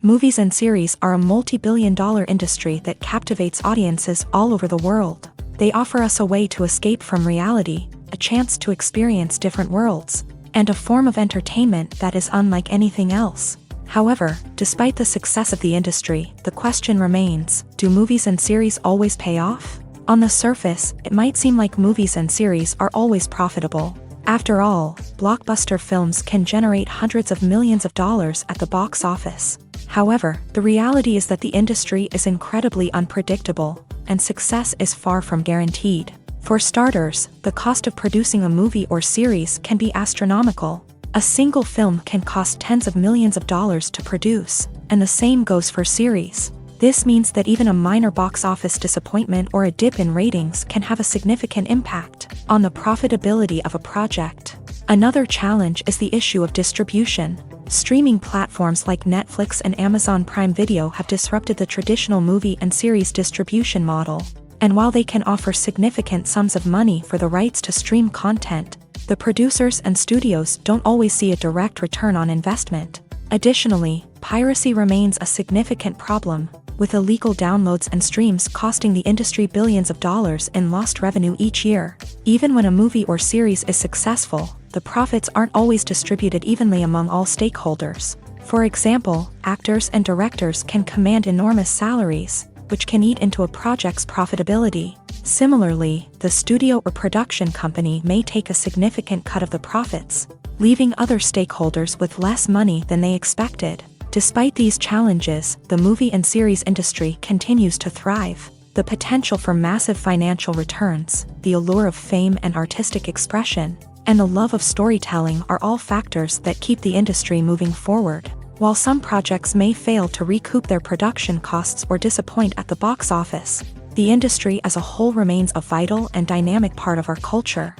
Movies and series are a multi-billion-dollar industry that captivates audiences all over the world. They offer us a way to escape from reality, a chance to experience different worlds, and a form of entertainment that is unlike anything else. However, despite the success of the industry, the question remains, do movies and series always pay off? On the surface, it might seem like movies and series are always profitable. After all, blockbuster films can generate hundreds of millions of dollars at the box office. However, the reality is that the industry is incredibly unpredictable, and success is far from guaranteed. For starters, the cost of producing a movie or series can be astronomical. A single film can cost tens of millions of dollars to produce, and the same goes for series. This means that even a minor box office disappointment or a dip in ratings can have a significant impact on the profitability of a project. Another challenge is the issue of distribution. Streaming platforms like Netflix and Amazon Prime Video have disrupted the traditional movie and series distribution model. And while they can offer significant sums of money for the rights to stream content, the producers and studios don't always see a direct return on investment. Additionally, piracy remains a significant problem, with illegal downloads and streams costing the industry billions of dollars in lost revenue each year. Even when a movie or series is successful, the profits aren't always distributed evenly among all stakeholders. For example, actors and directors can command enormous salaries, which can eat into a project's profitability. Similarly, the studio or production company may take a significant cut of the profits, leaving other stakeholders with less money than they expected. Despite these challenges, the movie and series industry continues to thrive. The potential for massive financial returns, the allure of fame and artistic expression, and the love of storytelling are all factors that keep the industry moving forward. While some projects may fail to recoup their production costs or disappoint at the box office, the industry as a whole remains a vital and dynamic part of our culture.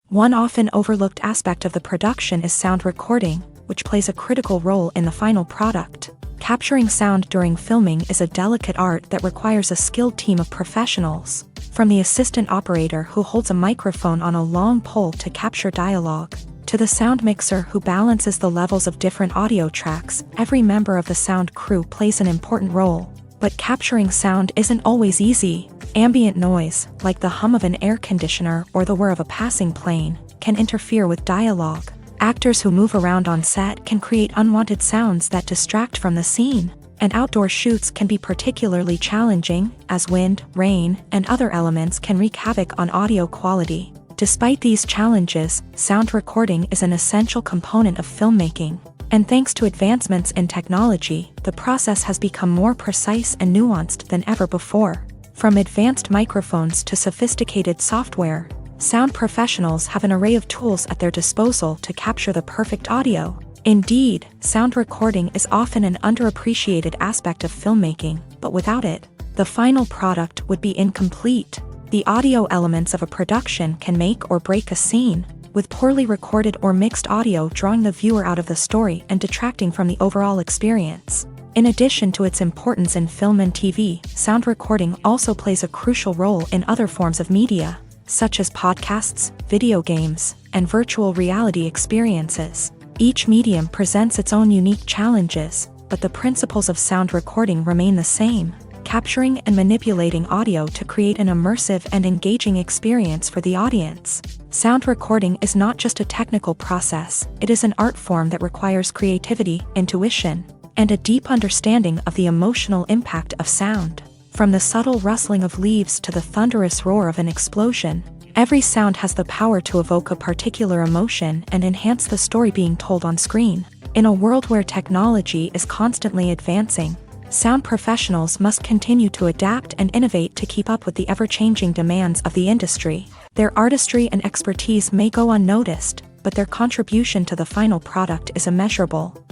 One often overlooked aspect of the production is sound recording, which plays a critical role in the final product. Capturing sound during filming is a delicate art that requires a skilled team of professionals, from the assistant operator who holds a microphone on a long pole to capture dialogue, to the sound mixer who balances the levels of different audio tracks. Every member of the sound crew plays an important role. But capturing sound isn't always easy. Ambient noise, like the hum of an air conditioner or the whir of a passing plane, can interfere with dialogue. Actors who move around on set can create unwanted sounds that distract from the scene. And outdoor shoots can be particularly challenging, as wind, rain, and other elements can wreak havoc on audio quality. Despite these challenges, sound recording is an essential component of filmmaking. And thanks to advancements in technology, the process has become more precise and nuanced than ever before. From advanced microphones to sophisticated software, sound professionals have an array of tools at their disposal to capture the perfect audio. Indeed, sound recording is often an underappreciated aspect of filmmaking, but without it, the final product would be incomplete. The audio elements of a production can make or break a scene, with poorly recorded or mixed audio drawing the viewer out of the story and detracting from the overall experience. In addition to its importance in film and TV, sound recording also plays a crucial role in other forms of media, such as podcasts, video games, and virtual reality experiences. Each medium presents its own unique challenges, but the principles of sound recording remain the same: capturing and manipulating audio to create an immersive and engaging experience for the audience. Sound recording is not just a technical process, it is an art form that requires creativity, intuition, and a deep understanding of the emotional impact of sound. From the subtle rustling of leaves to the thunderous roar of an explosion, every sound has the power to evoke a particular emotion and enhance the story being told on screen. In a world where technology is constantly advancing, sound professionals must continue to adapt and innovate to keep up with the ever-changing demands of the industry. Their artistry and expertise may go unnoticed, but their contribution to the final product is immeasurable.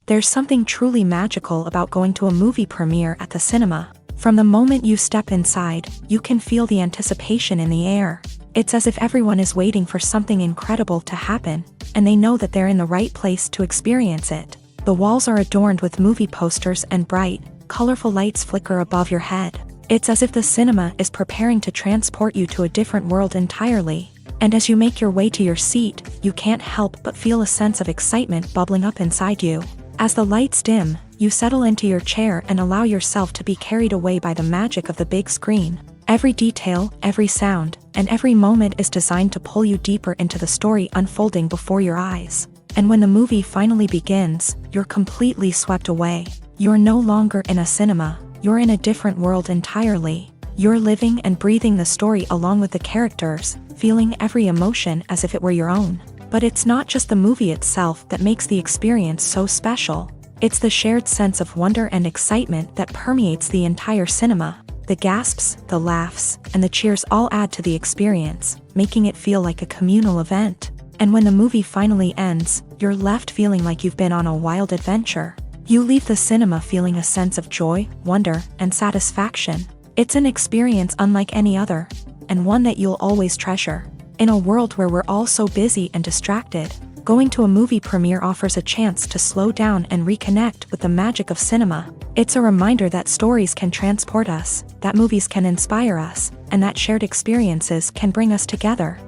There's something truly magical about going to a movie premiere at the cinema. From the moment you step inside, you can feel the anticipation in the air. It's as if everyone is waiting for something incredible to happen, and they know that they're in the right place to experience it. The walls are adorned with movie posters and bright, colorful lights flicker above your head. It's as if the cinema is preparing to transport you to a different world entirely. And as you make your way to your seat, you can't help but feel a sense of excitement bubbling up inside you. As the lights dim, you settle into your chair and allow yourself to be carried away by the magic of the big screen. Every detail, every sound, and every moment is designed to pull you deeper into the story unfolding before your eyes. And when the movie finally begins, you're completely swept away. You're no longer in a cinema, you're in a different world entirely. You're living and breathing the story along with the characters, feeling every emotion as if it were your own. But it's not just the movie itself that makes the experience so special. It's the shared sense of wonder and excitement that permeates the entire cinema. The gasps, the laughs, and the cheers all add to the experience, making it feel like a communal event. And when the movie finally ends, you're left feeling like you've been on a wild adventure. You leave the cinema feeling a sense of joy, wonder, and satisfaction. It's an experience unlike any other, and one that you'll always treasure. In a world where we're all so busy and distracted, going to a movie premiere offers a chance to slow down and reconnect with the magic of cinema. It's a reminder that stories can transport us, that movies can inspire us, and that shared experiences can bring us together.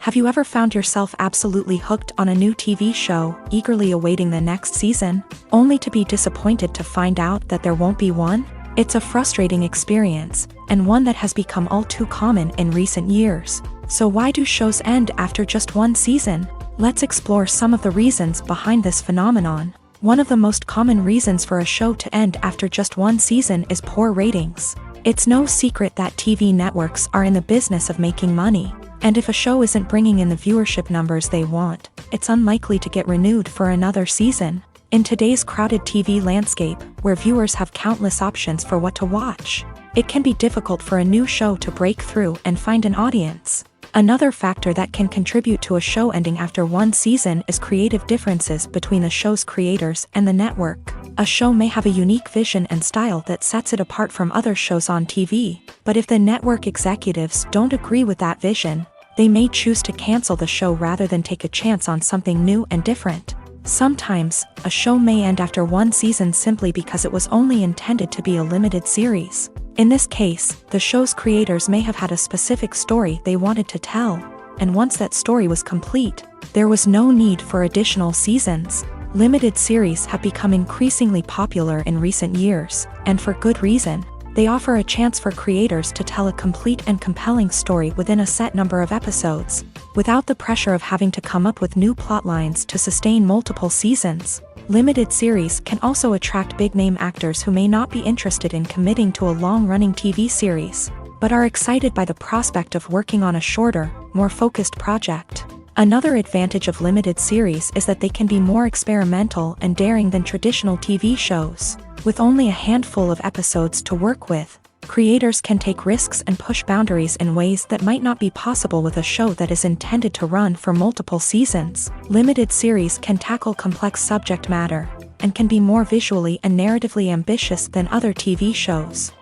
Have you ever found yourself absolutely hooked on a new TV show, eagerly awaiting the next season, only to be disappointed to find out that there won't be one? It's a frustrating experience, and one that has become all too common in recent years. So why do shows end after just one season? Let's explore some of the reasons behind this phenomenon. One of the most common reasons for a show to end after just one season is poor ratings. It's no secret that TV networks are in the business of making money. And if a show isn't bringing in the viewership numbers they want, it's unlikely to get renewed for another season. In today's crowded TV landscape, where viewers have countless options for what to watch, it can be difficult for a new show to break through and find an audience. Another factor that can contribute to a show ending after one season is creative differences between the show's creators and the network. A show may have a unique vision and style that sets it apart from other shows on TV, but if the network executives don't agree with that vision, they may choose to cancel the show rather than take a chance on something new and different. Sometimes, a show may end after one season simply because it was only intended to be a limited series. In this case, the show's creators may have had a specific story they wanted to tell, and once that story was complete, there was no need for additional seasons. Limited series have become increasingly popular in recent years, and for good reason. They offer a chance for creators to tell a complete and compelling story within a set number of episodes, without the pressure of having to come up with new plotlines to sustain multiple seasons. Limited series can also attract big-name actors who may not be interested in committing to a long-running TV series, but are excited by the prospect of working on a shorter, more focused project. Another advantage of limited series is that they can be more experimental and daring than traditional TV shows. With only a handful of episodes to work with, creators can take risks and push boundaries in ways that might not be possible with a show that is intended to run for multiple seasons. Limited series can tackle complex subject matter, and can be more visually and narratively ambitious than other TV shows.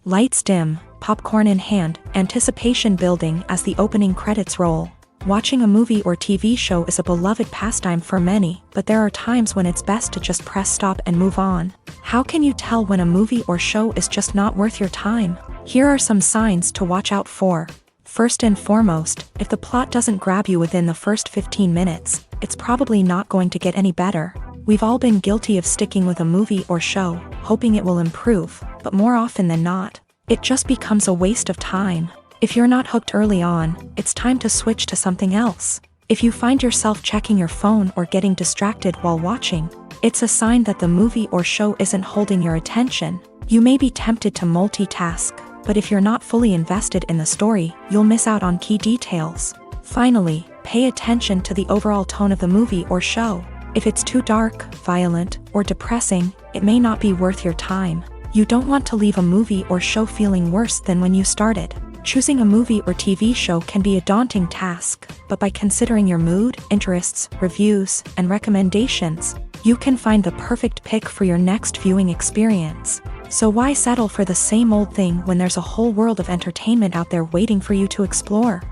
Lights dim, popcorn in hand, anticipation building as the opening credits roll. Watching a movie or TV show is a beloved pastime for many, but there are times when it's best to just press stop and move on. How can you tell when a movie or show is just not worth your time? Here are some signs to watch out for. First and foremost, if the plot doesn't grab you within the first 15 minutes, it's probably not going to get any better. We've all been guilty of sticking with a movie or show, hoping it will improve, but more often than not, it just becomes a waste of time. If you're not hooked early on, it's time to switch to something else. If you find yourself checking your phone or getting distracted while watching, it's a sign that the movie or show isn't holding your attention. You may be tempted to multitask, but if you're not fully invested in the story, you'll miss out on key details. Finally, pay attention to the overall tone of the movie or show. If it's too dark, violent, or depressing, it may not be worth your time. You don't want to leave a movie or show feeling worse than when you started. Choosing a movie or TV show can be a daunting task, but by considering your mood, interests, reviews, and recommendations, you can find the perfect pick for your next viewing experience. So why settle for the same old thing when there's a whole world of entertainment out there waiting for you to explore?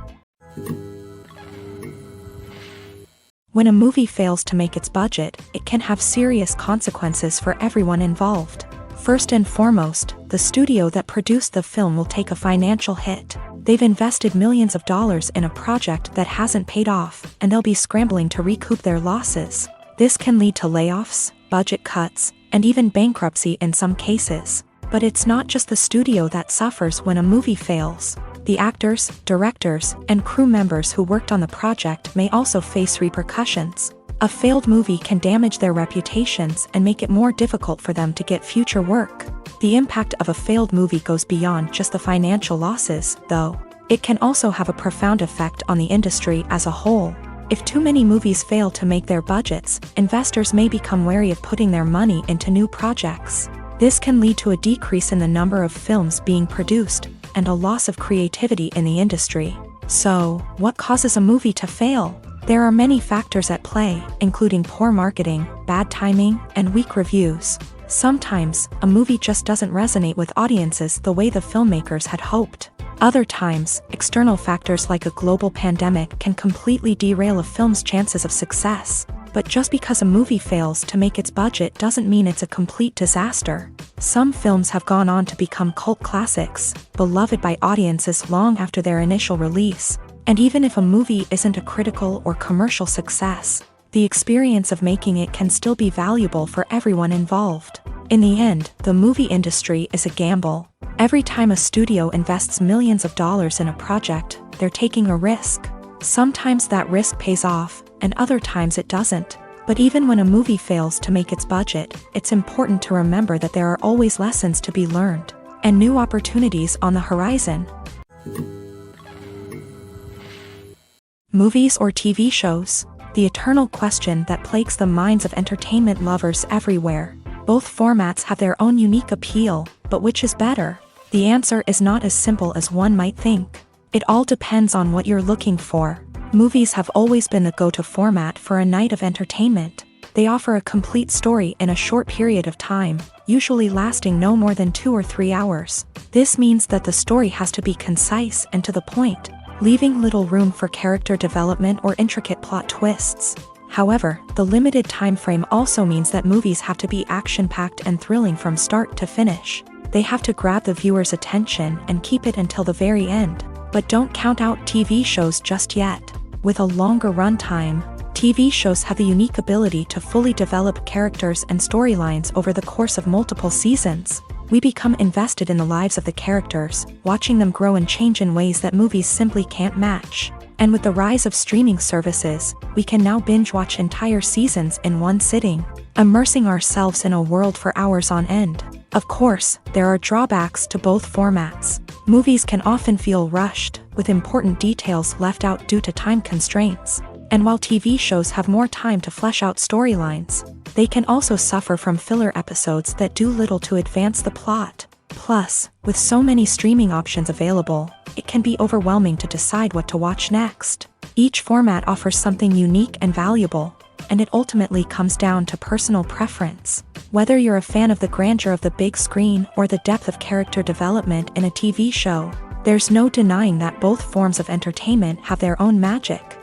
When a movie fails to make its budget, it can have serious consequences for everyone involved. First and foremost, the studio that produced the film will take a financial hit. They've invested millions of dollars in a project that hasn't paid off, and they'll be scrambling to recoup their losses. This can lead to layoffs, budget cuts, and even bankruptcy in some cases. But it's not just the studio that suffers when a movie fails. The actors, directors, and crew members who worked on the project may also face repercussions. A failed movie can damage their reputations and make it more difficult for them to get future work. The impact of a failed movie goes beyond just the financial losses, though. It can also have a profound effect on the industry as a whole. If too many movies fail to make their budgets, investors may become wary of putting their money into new projects. This can lead to a decrease in the number of films being produced, and a loss of creativity in the industry. So, what causes a movie to fail? There are many factors at play, including poor marketing, bad timing, and weak reviews. Sometimes, a movie just doesn't resonate with audiences the way the filmmakers had hoped. Other times, external factors like a global pandemic can completely derail a film's chances of success. But just because a movie fails to make its budget doesn't mean it's a complete disaster. Some films have gone on to become cult classics, beloved by audiences long after their initial release. And even if a movie isn't a critical or commercial success, the experience of making it can still be valuable for everyone involved. In the end, the movie industry is a gamble. Every time a studio invests millions of dollars in a project, they're taking a risk. Sometimes that risk pays off, and other times it doesn't. But even when a movie fails to make its budget, it's important to remember that there are always lessons to be learned, and new opportunities on the horizon. Movies or TV shows? The eternal question that plagues the minds of entertainment lovers everywhere. Both formats have their own unique appeal, but which is better? The answer is not as simple as one might think. It all depends on what you're looking for. Movies have always been the go-to format for a night of entertainment. They offer a complete story in a short period of time, usually lasting no more than 2 or 3 hours. This means that the story has to be concise and to the point, leaving little room for character development or intricate plot twists. However, the limited time frame also means that movies have to be action-packed and thrilling from start to finish. They have to grab the viewer's attention and keep it until the very end. But don't count out TV shows just yet. With a longer runtime, TV shows have the unique ability to fully develop characters and storylines over the course of multiple seasons. We become invested in the lives of the characters, watching them grow and change in ways that movies simply can't match. And with the rise of streaming services, we can now binge-watch entire seasons in one sitting, immersing ourselves in a world for hours on end. Of course, there are drawbacks to both formats. Movies can often feel rushed, with important details left out due to time constraints. And while TV shows have more time to flesh out storylines, they can also suffer from filler episodes that do little to advance the plot. Plus, with so many streaming options available, it can be overwhelming to decide what to watch next. Each format offers something unique and valuable, and it ultimately comes down to personal preference. Whether you're a fan of the grandeur of the big screen or the depth of character development in a TV show, there's no denying that both forms of entertainment have their own magic.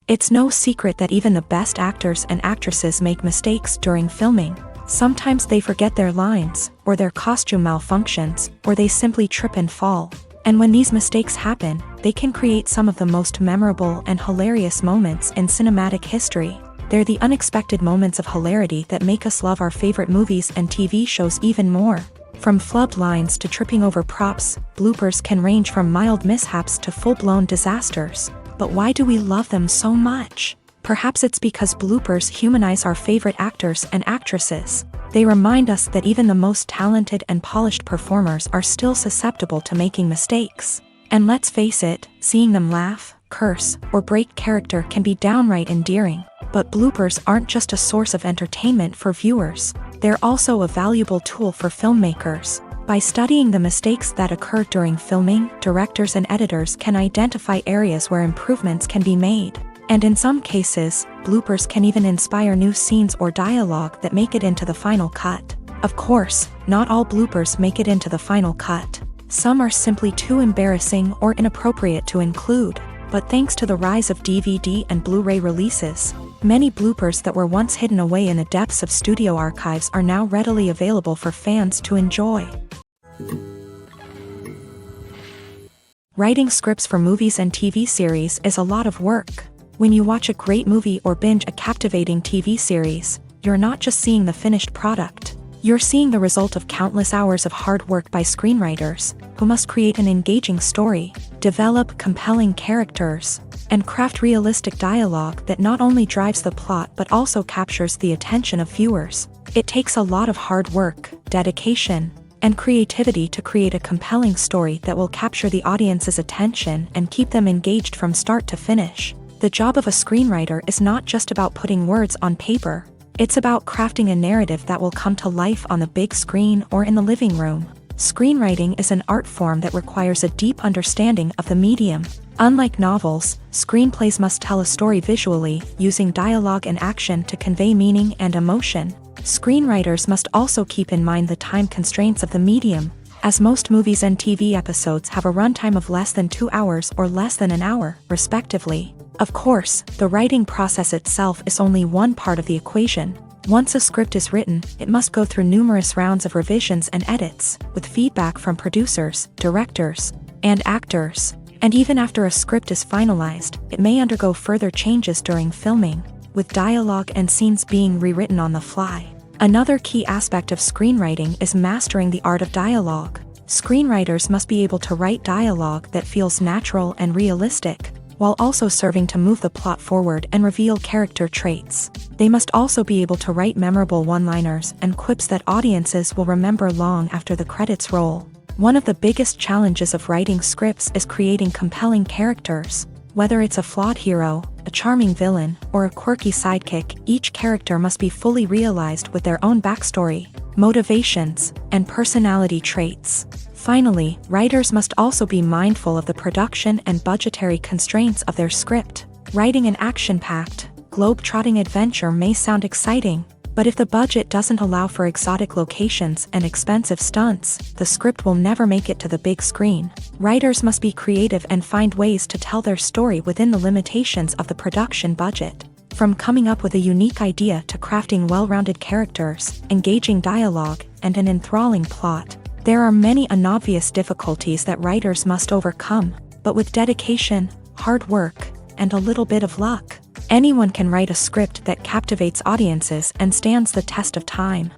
It's no secret that even the best actors and actresses make mistakes during filming. Sometimes they forget their lines, or their costume malfunctions, or they simply trip and fall. And when these mistakes happen, they can create some of the most memorable and hilarious moments in cinematic history. They're the unexpected moments of hilarity that make us love our favorite movies and TV shows even more. From flubbed lines to tripping over props, bloopers can range from mild mishaps to full-blown disasters. But why do we love them so much? Perhaps it's because bloopers humanize our favorite actors and actresses. They remind us that even the most talented and polished performers are still susceptible to making mistakes. And let's face it, seeing them laugh, curse, or break character can be downright endearing. But bloopers aren't just a source of entertainment for viewers. They're also a valuable tool for filmmakers. By studying the mistakes that occur during filming, directors and editors can identify areas where improvements can be made. And in some cases, bloopers can even inspire new scenes or dialogue that make it into the final cut. Of course, not all bloopers make it into the final cut. Some are simply too embarrassing or inappropriate to include. But thanks to the rise of DVD and Blu-ray releases, many bloopers that were once hidden away in the depths of studio archives are now readily available for fans to enjoy. Writing scripts for movies and TV series is a lot of work. When you watch a great movie or binge a captivating TV series, you're not just seeing the finished product. You're seeing the result of countless hours of hard work by screenwriters, who must create an engaging story, develop compelling characters, and craft realistic dialogue that not only drives the plot but also captures the attention of viewers. It takes a lot of hard work, dedication, and creativity to create a compelling story that will capture the audience's attention and keep them engaged from start to finish. The job of a screenwriter is not just about putting words on paper. It's about crafting a narrative that will come to life on the big screen or in the living room. Screenwriting is an art form that requires a deep understanding of the medium. Unlike novels, screenplays must tell a story visually, using dialogue and action to convey meaning and emotion. Screenwriters must also keep in mind the time constraints of the medium, as most movies and TV episodes have a runtime of less than 2 hours or less than an hour, respectively. Of course, the writing process itself is only one part of the equation. Once a script is written, it must go through numerous rounds of revisions and edits, with feedback from producers, directors, and actors. And even after a script is finalized, it may undergo further changes during filming, with dialogue and scenes being rewritten on the fly. Another key aspect of screenwriting is mastering the art of dialogue. Screenwriters must be able to write dialogue that feels natural and realistic, while also serving to move the plot forward and reveal character traits. They must also be able to write memorable one-liners and quips that audiences will remember long after the credits roll. One of the biggest challenges of writing scripts is creating compelling characters. Whether it's a flawed hero, a charming villain, or a quirky sidekick, each character must be fully realized with their own backstory, motivations, and personality traits. Finally, writers must also be mindful of the production and budgetary constraints of their script. Writing an action-packed, globe-trotting adventure may sound exciting, but if the budget doesn't allow for exotic locations and expensive stunts, the script will never make it to the big screen. Writers must be creative and find ways to tell their story within the limitations of the production budget. From coming up with a unique idea to crafting well-rounded characters, engaging dialogue, and an enthralling plot, there are many unobvious difficulties that writers must overcome, but with dedication, hard work, and a little bit of luck, anyone can write a script that captivates audiences and stands the test of time.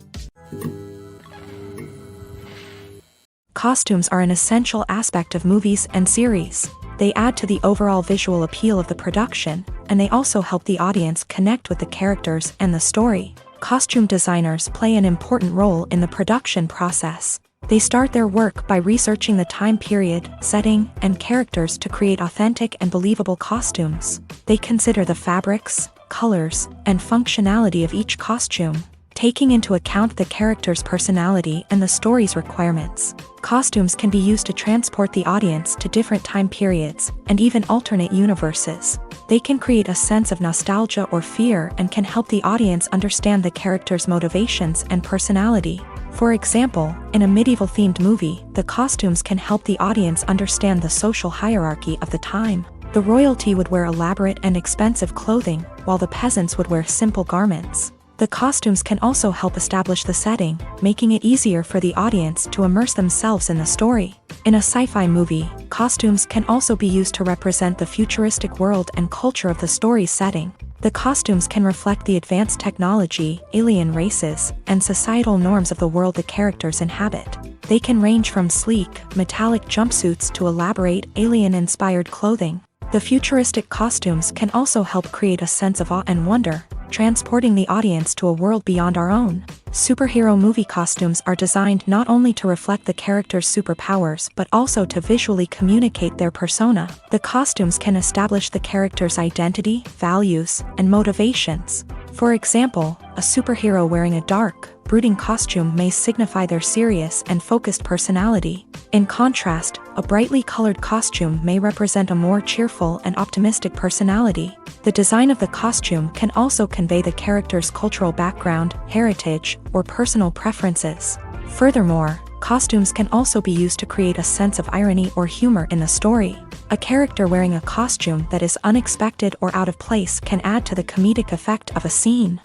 Costumes are an essential aspect of movies and series. They add to the overall visual appeal of the production, and they also help the audience connect with the characters and the story. Costume designers play an important role in the production process. They start their work by researching the time period, setting, and characters to create authentic and believable costumes. They consider the fabrics, colors, and functionality of each costume, taking into account the character's personality and the story's requirements. Costumes can be used to transport the audience to different time periods and even alternate universes. They can create a sense of nostalgia or fear and can help the audience understand the character's motivations and personality. For example, in a medieval-themed movie, the costumes can help the audience understand the social hierarchy of the time. The royalty would wear elaborate and expensive clothing, while the peasants would wear simple garments. The costumes can also help establish the setting, making it easier for the audience to immerse themselves in the story. In a sci-fi movie, costumes can also be used to represent the futuristic world and culture of the story's setting. The costumes can reflect the advanced technology, alien races, and societal norms of the world the characters inhabit. They can range from sleek, metallic jumpsuits to elaborate, alien-inspired clothing. The futuristic costumes can also help create a sense of awe and wonder, transporting the audience to a world beyond our own. Superhero movie costumes are designed not only to reflect the character's superpowers but also to visually communicate their persona. The costumes can establish the character's identity, values, and motivations. For example, a superhero wearing a dark, brooding costume may signify their serious and focused personality. In contrast, a brightly colored costume may represent a more cheerful and optimistic personality. The design of the costume can also convey the character's cultural background, heritage, or personal preferences. Furthermore, costumes can also be used to create a sense of irony or humor in the story. A character wearing a costume that is unexpected or out of place can add to the comedic effect of a scene.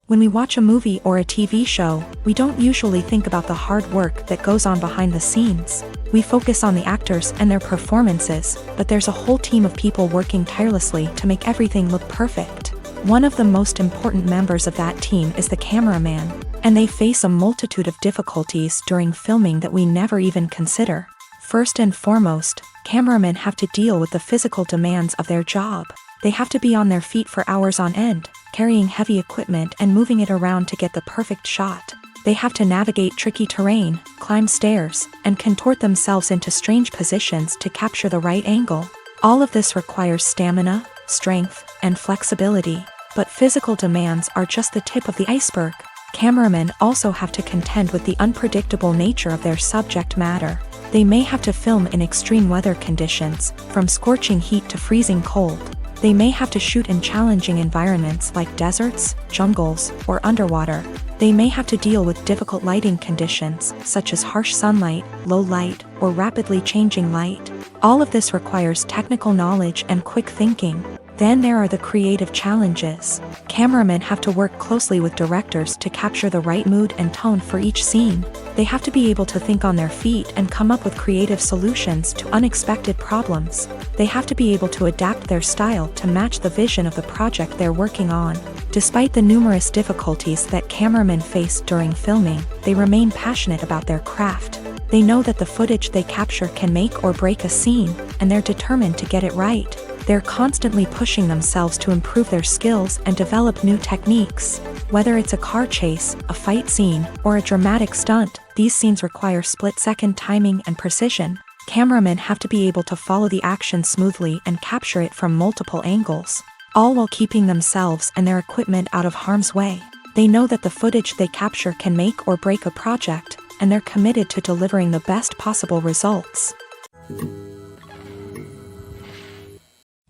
When we watch a movie or a TV show, we don't usually think about the hard work that goes on behind the scenes. We focus on the actors and their performances, but there's a whole team of people working tirelessly to make everything look perfect. One of the most important members of that team is the cameraman, and they face a multitude of difficulties during filming that we never even consider. First and foremost, cameramen have to deal with the physical demands of their job. They have to be on their feet for hours on end, carrying heavy equipment and moving it around to get the perfect shot. They have to navigate tricky terrain, climb stairs, and contort themselves into strange positions to capture the right angle. All of this requires stamina, strength, and flexibility. But physical demands are just the tip of the iceberg. Cameramen also have to contend with the unpredictable nature of their subject matter. They may have to film in extreme weather conditions, from scorching heat to freezing cold. They may have to shoot in challenging environments like deserts, jungles, or underwater. They may have to deal with difficult lighting conditions, such as harsh sunlight, low light, or rapidly changing light. All of this requires technical knowledge and quick thinking. Then there are the creative challenges. Cameramen have to work closely with directors to capture the right mood and tone for each scene. They have to be able to think on their feet and come up with creative solutions to unexpected problems. They have to be able to adapt their style to match the vision of the project they're working on. Despite the numerous difficulties that cameramen face during filming, they remain passionate about their craft. They know that the footage they capture can make or break a scene, and they're determined to get it right. They're constantly pushing themselves to improve their skills and develop new techniques. Whether it's a car chase, a fight scene, or a dramatic stunt, these scenes require split-second timing and precision. Cameramen have to be able to follow the action smoothly and capture it from multiple angles, all while keeping themselves and their equipment out of harm's way. They know that the footage they capture can make or break a project, and they're committed to delivering the best possible results.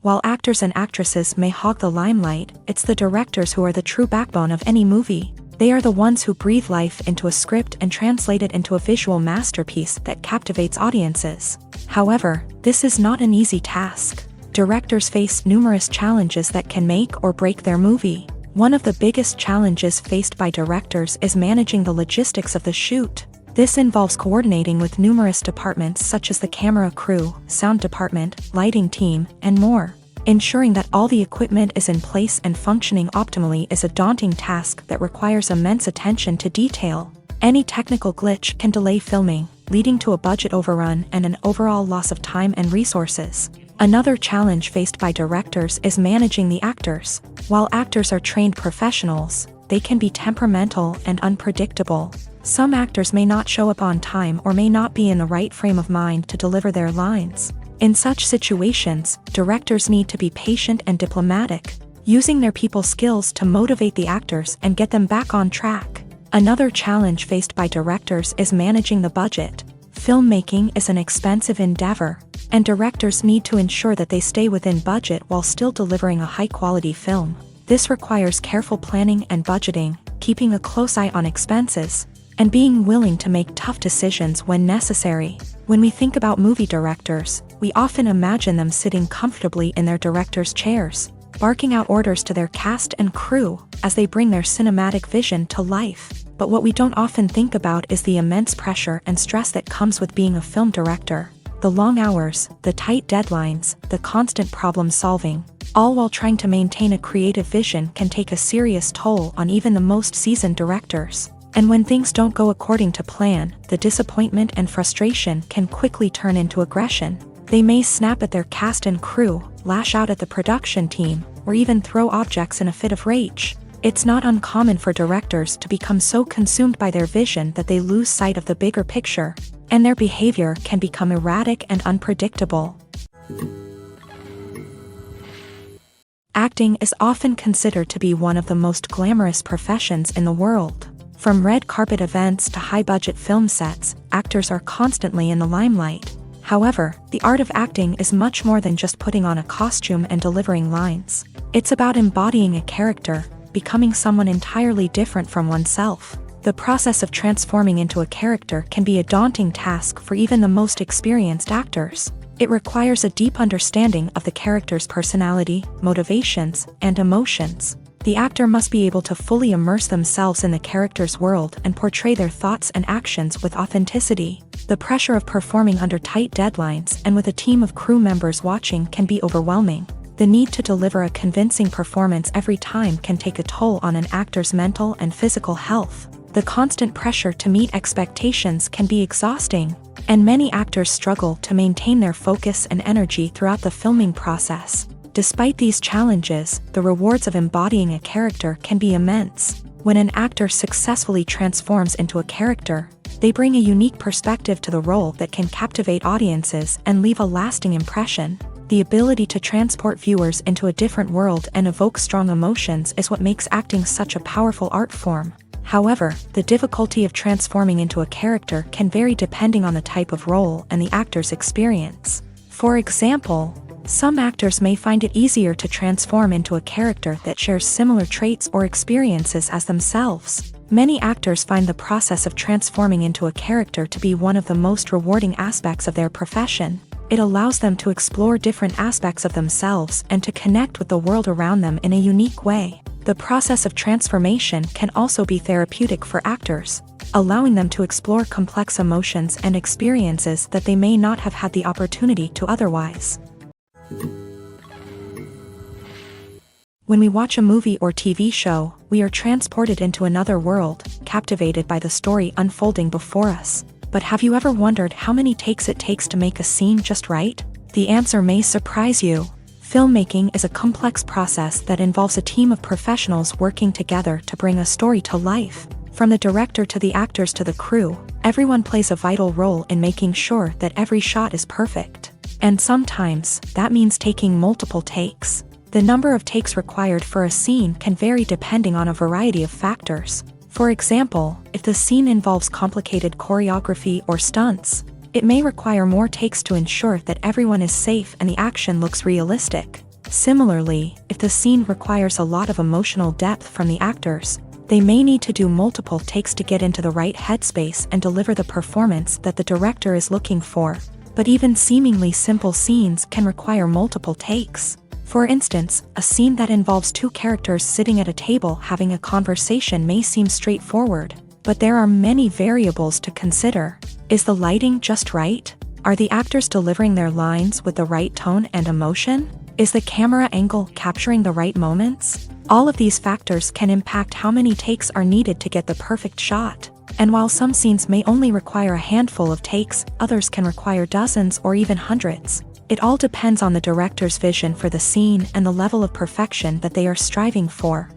While actors and actresses may hog the limelight, it's the directors who are the true backbone of any movie. They are the ones who breathe life into a script and translate it into a visual masterpiece that captivates audiences. However, this is not an easy task. Directors face numerous challenges that can make or break their movie. One of the biggest challenges faced by directors is managing the logistics of the shoot. This involves coordinating with numerous departments such as the camera crew, sound department, lighting team, and more. Ensuring that all the equipment is in place and functioning optimally is a daunting task that requires immense attention to detail. Any technical glitch can delay filming, leading to a budget overrun and an overall loss of time and resources. Another challenge faced by directors is managing the actors. While actors are trained professionals, they can be temperamental and unpredictable. Some actors may not show up on time or may not be in the right frame of mind to deliver their lines. In such situations, directors need to be patient and diplomatic, using their people skills to motivate the actors and get them back on track. Another challenge faced by directors is managing the budget. Filmmaking is an expensive endeavor, and directors need to ensure that they stay within budget while still delivering a high-quality film. This requires careful planning and budgeting, keeping a close eye on expenses, and being willing to make tough decisions when necessary. When we think about movie directors, we often imagine them sitting comfortably in their director's chairs, barking out orders to their cast and crew as they bring their cinematic vision to life. But what we don't often think about is the immense pressure and stress that comes with being a film director. The long hours, the tight deadlines, the constant problem solving, all while trying to maintain a creative vision can take a serious toll on even the most seasoned directors. And when things don't go according to plan, the disappointment and frustration can quickly turn into aggression. They may snap at their cast and crew, lash out at the production team, or even throw objects in a fit of rage. It's not uncommon for directors to become so consumed by their vision that they lose sight of the bigger picture, and their behavior can become erratic and unpredictable. Acting is often considered to be one of the most glamorous professions in the world. From red carpet events to high-budget film sets, actors are constantly in the limelight. However, the art of acting is much more than just putting on a costume and delivering lines. It's about embodying a character, becoming someone entirely different from oneself. The process of transforming into a character can be a daunting task for even the most experienced actors. It requires a deep understanding of the character's personality, motivations, and emotions. The actor must be able to fully immerse themselves in the character's world and portray their thoughts and actions with authenticity. The pressure of performing under tight deadlines and with a team of crew members watching can be overwhelming. The need to deliver a convincing performance every time can take a toll on an actor's mental and physical health. The constant pressure to meet expectations can be exhausting, and many actors struggle to maintain their focus and energy throughout the filming process. Despite these challenges, the rewards of embodying a character can be immense. When an actor successfully transforms into a character, they bring a unique perspective to the role that can captivate audiences and leave a lasting impression. The ability to transport viewers into a different world and evoke strong emotions is what makes acting such a powerful art form. However, the difficulty of transforming into a character can vary depending on the type of role and the actor's experience. For example, some actors may find it easier to transform into a character that shares similar traits or experiences as themselves. Many actors find the process of transforming into a character to be one of the most rewarding aspects of their profession. It allows them to explore different aspects of themselves and to connect with the world around them in a unique way. The process of transformation can also be therapeutic for actors, allowing them to explore complex emotions and experiences that they may not have had the opportunity to otherwise. When we watch a movie or TV show, we are transported into another world, captivated by the story unfolding before us. But have you ever wondered how many takes it takes to make a scene just right? The answer may surprise you. Filmmaking is a complex process that involves a team of professionals working together to bring a story to life. From the director to the actors to the crew, everyone plays a vital role in making sure that every shot is perfect. And sometimes, that means taking multiple takes. The number of takes required for a scene can vary depending on a variety of factors. For example, if the scene involves complicated choreography or stunts, it may require more takes to ensure that everyone is safe and the action looks realistic. Similarly, if the scene requires a lot of emotional depth from the actors, they may need to do multiple takes to get into the right headspace and deliver the performance that the director is looking for. But even seemingly simple scenes can require multiple takes. For instance, a scene that involves two characters sitting at a table having a conversation may seem straightforward, but there are many variables to consider. Is the lighting just right? Are the actors delivering their lines with the right tone and emotion? Is the camera angle capturing the right moments? All of these factors can impact how many takes are needed to get the perfect shot. And while some scenes may only require a handful of takes, others can require dozens or even hundreds. It all depends on the director's vision for the scene and the level of perfection that they are striving for.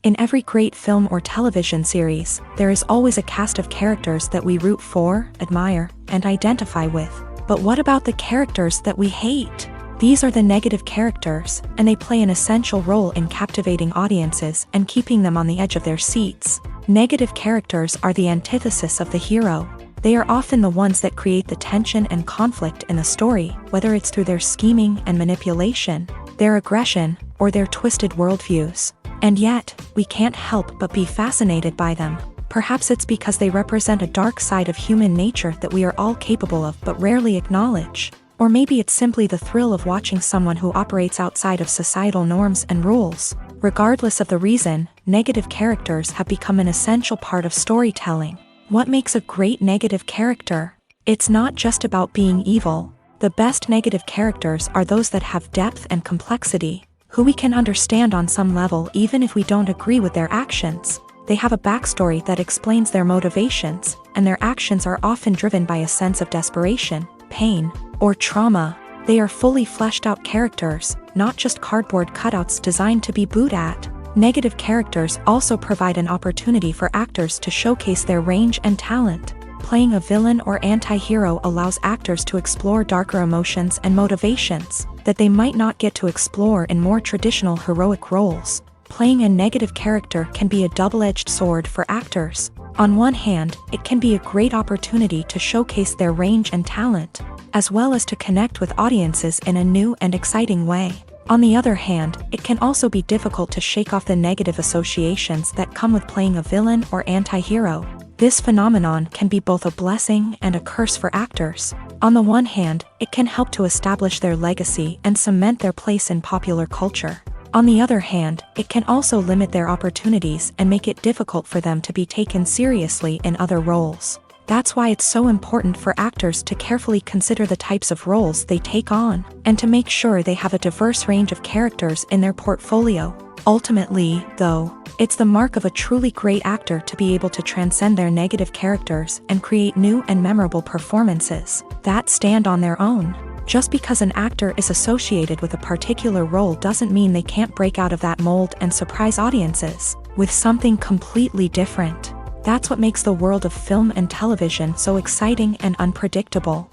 In every great film or television series, there is always a cast of characters that we root for, admire, and identify with. But what about the characters that we hate? These are the negative characters, and they play an essential role in captivating audiences and keeping them on the edge of their seats. Negative characters are the antithesis of the hero. They are often the ones that create the tension and conflict in the story, whether it's through their scheming and manipulation, their aggression, or their twisted worldviews. And yet, we can't help but be fascinated by them. Perhaps it's because they represent a dark side of human nature that we are all capable of but rarely acknowledge. Or maybe it's simply the thrill of watching someone who operates outside of societal norms and rules. Regardless of the reason, negative characters have become an essential part of storytelling. What makes a great negative character? It's not just about being evil. The best negative characters are those that have depth and complexity, who we can understand on some level even if we don't agree with their actions. They have a backstory that explains their motivations, and their actions are often driven by a sense of desperation, pain, or trauma. They are fully fleshed out characters, not just cardboard cutouts designed to be booed at. Negative characters also provide an opportunity for actors to showcase their range and talent. Playing a villain or anti-hero allows actors to explore darker emotions and motivations that they might not get to explore in more traditional heroic roles. Playing a negative character can be a double-edged sword for actors. On one hand, it can be a great opportunity to showcase their range and talent, as well as to connect with audiences in a new and exciting way. On the other hand, it can also be difficult to shake off the negative associations that come with playing a villain or anti-hero. This phenomenon can be both a blessing and a curse for actors. On the one hand, it can help to establish their legacy and cement their place in popular culture. On the other hand, it can also limit their opportunities and make it difficult for them to be taken seriously in other roles. That's why it's so important for actors to carefully consider the types of roles they take on, and to make sure they have a diverse range of characters in their portfolio. Ultimately, though, it's the mark of a truly great actor to be able to transcend their negative characters and create new and memorable performances that stand on their own. Just because an actor is associated with a particular role doesn't mean they can't break out of that mold and surprise audiences with something completely different. That's what makes the world of film and television so exciting and unpredictable.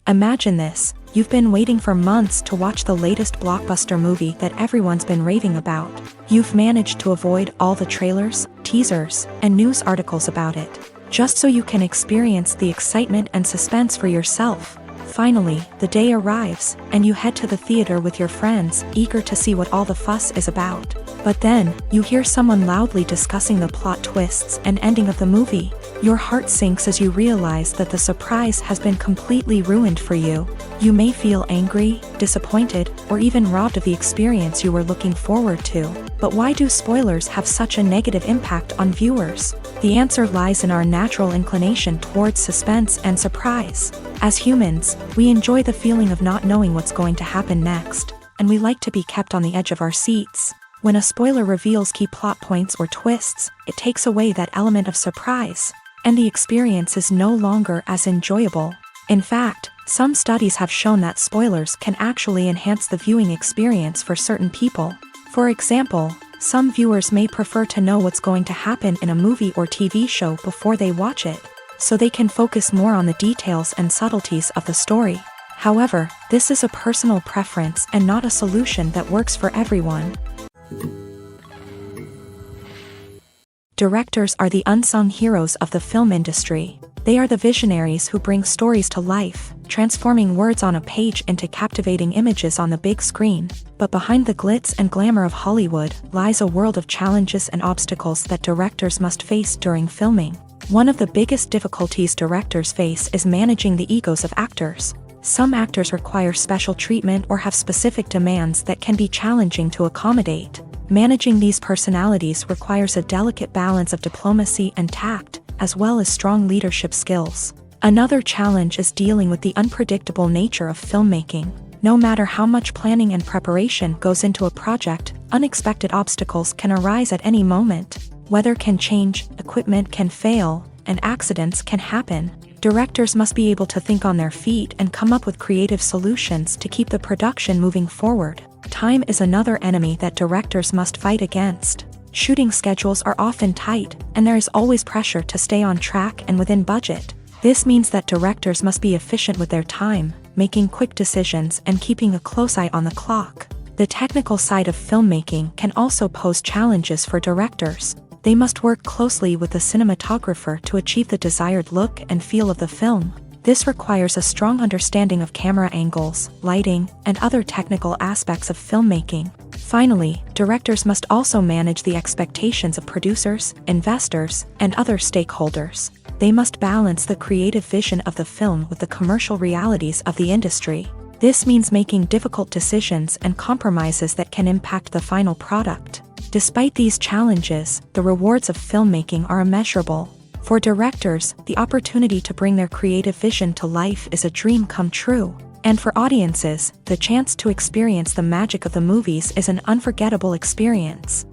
Imagine this: you've been waiting for months to watch the latest blockbuster movie that everyone's been raving about. You've managed to avoid all the trailers, teasers, and news articles about it, just so you can experience the excitement and suspense for yourself. Finally, the day arrives, and you head to the theater with your friends, eager to see what all the fuss is about. But then, you hear someone loudly discussing the plot twists and ending of the movie. Your heart sinks as you realize that the surprise has been completely ruined for you. You may feel angry, disappointed, or even robbed of the experience you were looking forward to. But why do spoilers have such a negative impact on viewers? The answer lies in our natural inclination towards suspense and surprise. As humans, we enjoy the feeling of not knowing what's going to happen next, and we like to be kept on the edge of our seats. When a spoiler reveals key plot points or twists, it takes away that element of surprise, and the experience is no longer as enjoyable. In fact, some studies have shown that spoilers can actually enhance the viewing experience for certain people. For example, some viewers may prefer to know what's going to happen in a movie or TV show before they watch it, so they can focus more on the details and subtleties of the story. However, this is a personal preference and not a solution that works for everyone. Directors are the unsung heroes of the film industry. They are the visionaries who bring stories to life, transforming words on a page into captivating images on the big screen. But behind the glitz and glamour of Hollywood lies a world of challenges and obstacles that directors must face during filming. One of the biggest difficulties directors face is managing the egos of actors. Some actors require special treatment or have specific demands that can be challenging to accommodate. Managing these personalities requires a delicate balance of diplomacy and tact, as well as strong leadership skills. Another challenge is dealing with the unpredictable nature of filmmaking. No matter how much planning and preparation goes into a project, unexpected obstacles can arise at any moment. Weather can change, equipment can fail, and accidents can happen. Directors must be able to think on their feet and come up with creative solutions to keep the production moving forward. Time is another enemy that directors must fight against. Shooting schedules are often tight, and there is always pressure to stay on track and within budget. This means that directors must be efficient with their time, making quick decisions and keeping a close eye on the clock. The technical side of filmmaking can also pose challenges for directors. They must work closely with the cinematographer to achieve the desired look and feel of the film. This requires a strong understanding of camera angles, lighting, and other technical aspects of filmmaking. Finally, directors must also manage the expectations of producers, investors, and other stakeholders. They must balance the creative vision of the film with the commercial realities of the industry. This means making difficult decisions and compromises that can impact the final product. Despite these challenges, the rewards of filmmaking are immeasurable. For directors, the opportunity to bring their creative vision to life is a dream come true. And for audiences, the chance to experience the magic of the movies is an unforgettable experience.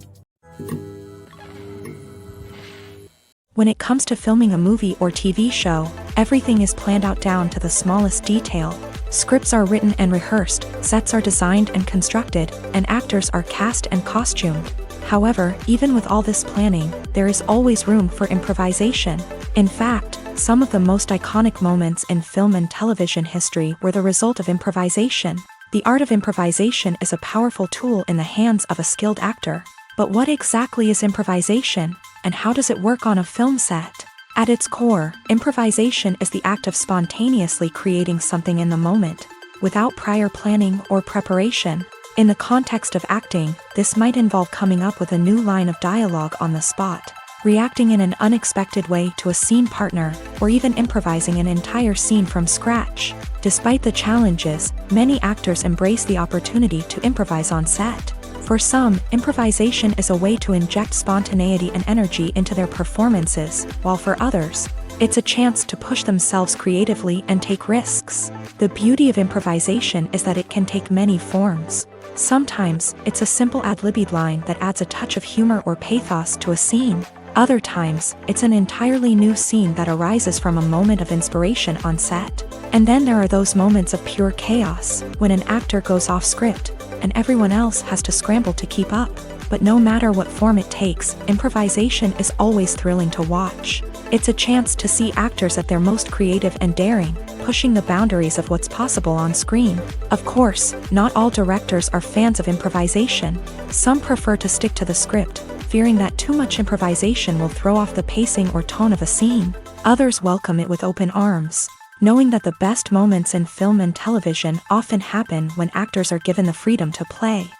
When it comes to filming a movie or TV show, everything is planned out down to the smallest detail. Scripts are written and rehearsed, sets are designed and constructed, and actors are cast and costumed. However, even with all this planning, there is always room for improvisation. In fact, some of the most iconic moments in film and television history were the result of improvisation. The art of improvisation is a powerful tool in the hands of a skilled actor. But what exactly is improvisation, and how does it work on a film set? At its core, improvisation is the act of spontaneously creating something in the moment, without prior planning or preparation. In the context of acting, this might involve coming up with a new line of dialogue on the spot, reacting in an unexpected way to a scene partner, or even improvising an entire scene from scratch. Despite the challenges, many actors embrace the opportunity to improvise on set. For some, improvisation is a way to inject spontaneity and energy into their performances, while for others, it's a chance to push themselves creatively and take risks. The beauty of improvisation is that it can take many forms. Sometimes, it's a simple ad-libbed line that adds a touch of humor or pathos to a scene. Other times, it's an entirely new scene that arises from a moment of inspiration on set. And then there are those moments of pure chaos, when an actor goes off script, and everyone else has to scramble to keep up. But no matter what form it takes, improvisation is always thrilling to watch. It's a chance to see actors at their most creative and daring, pushing the boundaries of what's possible on screen. Of course, not all directors are fans of improvisation. Some prefer to stick to the script, fearing that too much improvisation will throw off the pacing or tone of a scene. Others welcome it with open arms. knowing that the best moments in film and television often happen when actors are given the freedom to play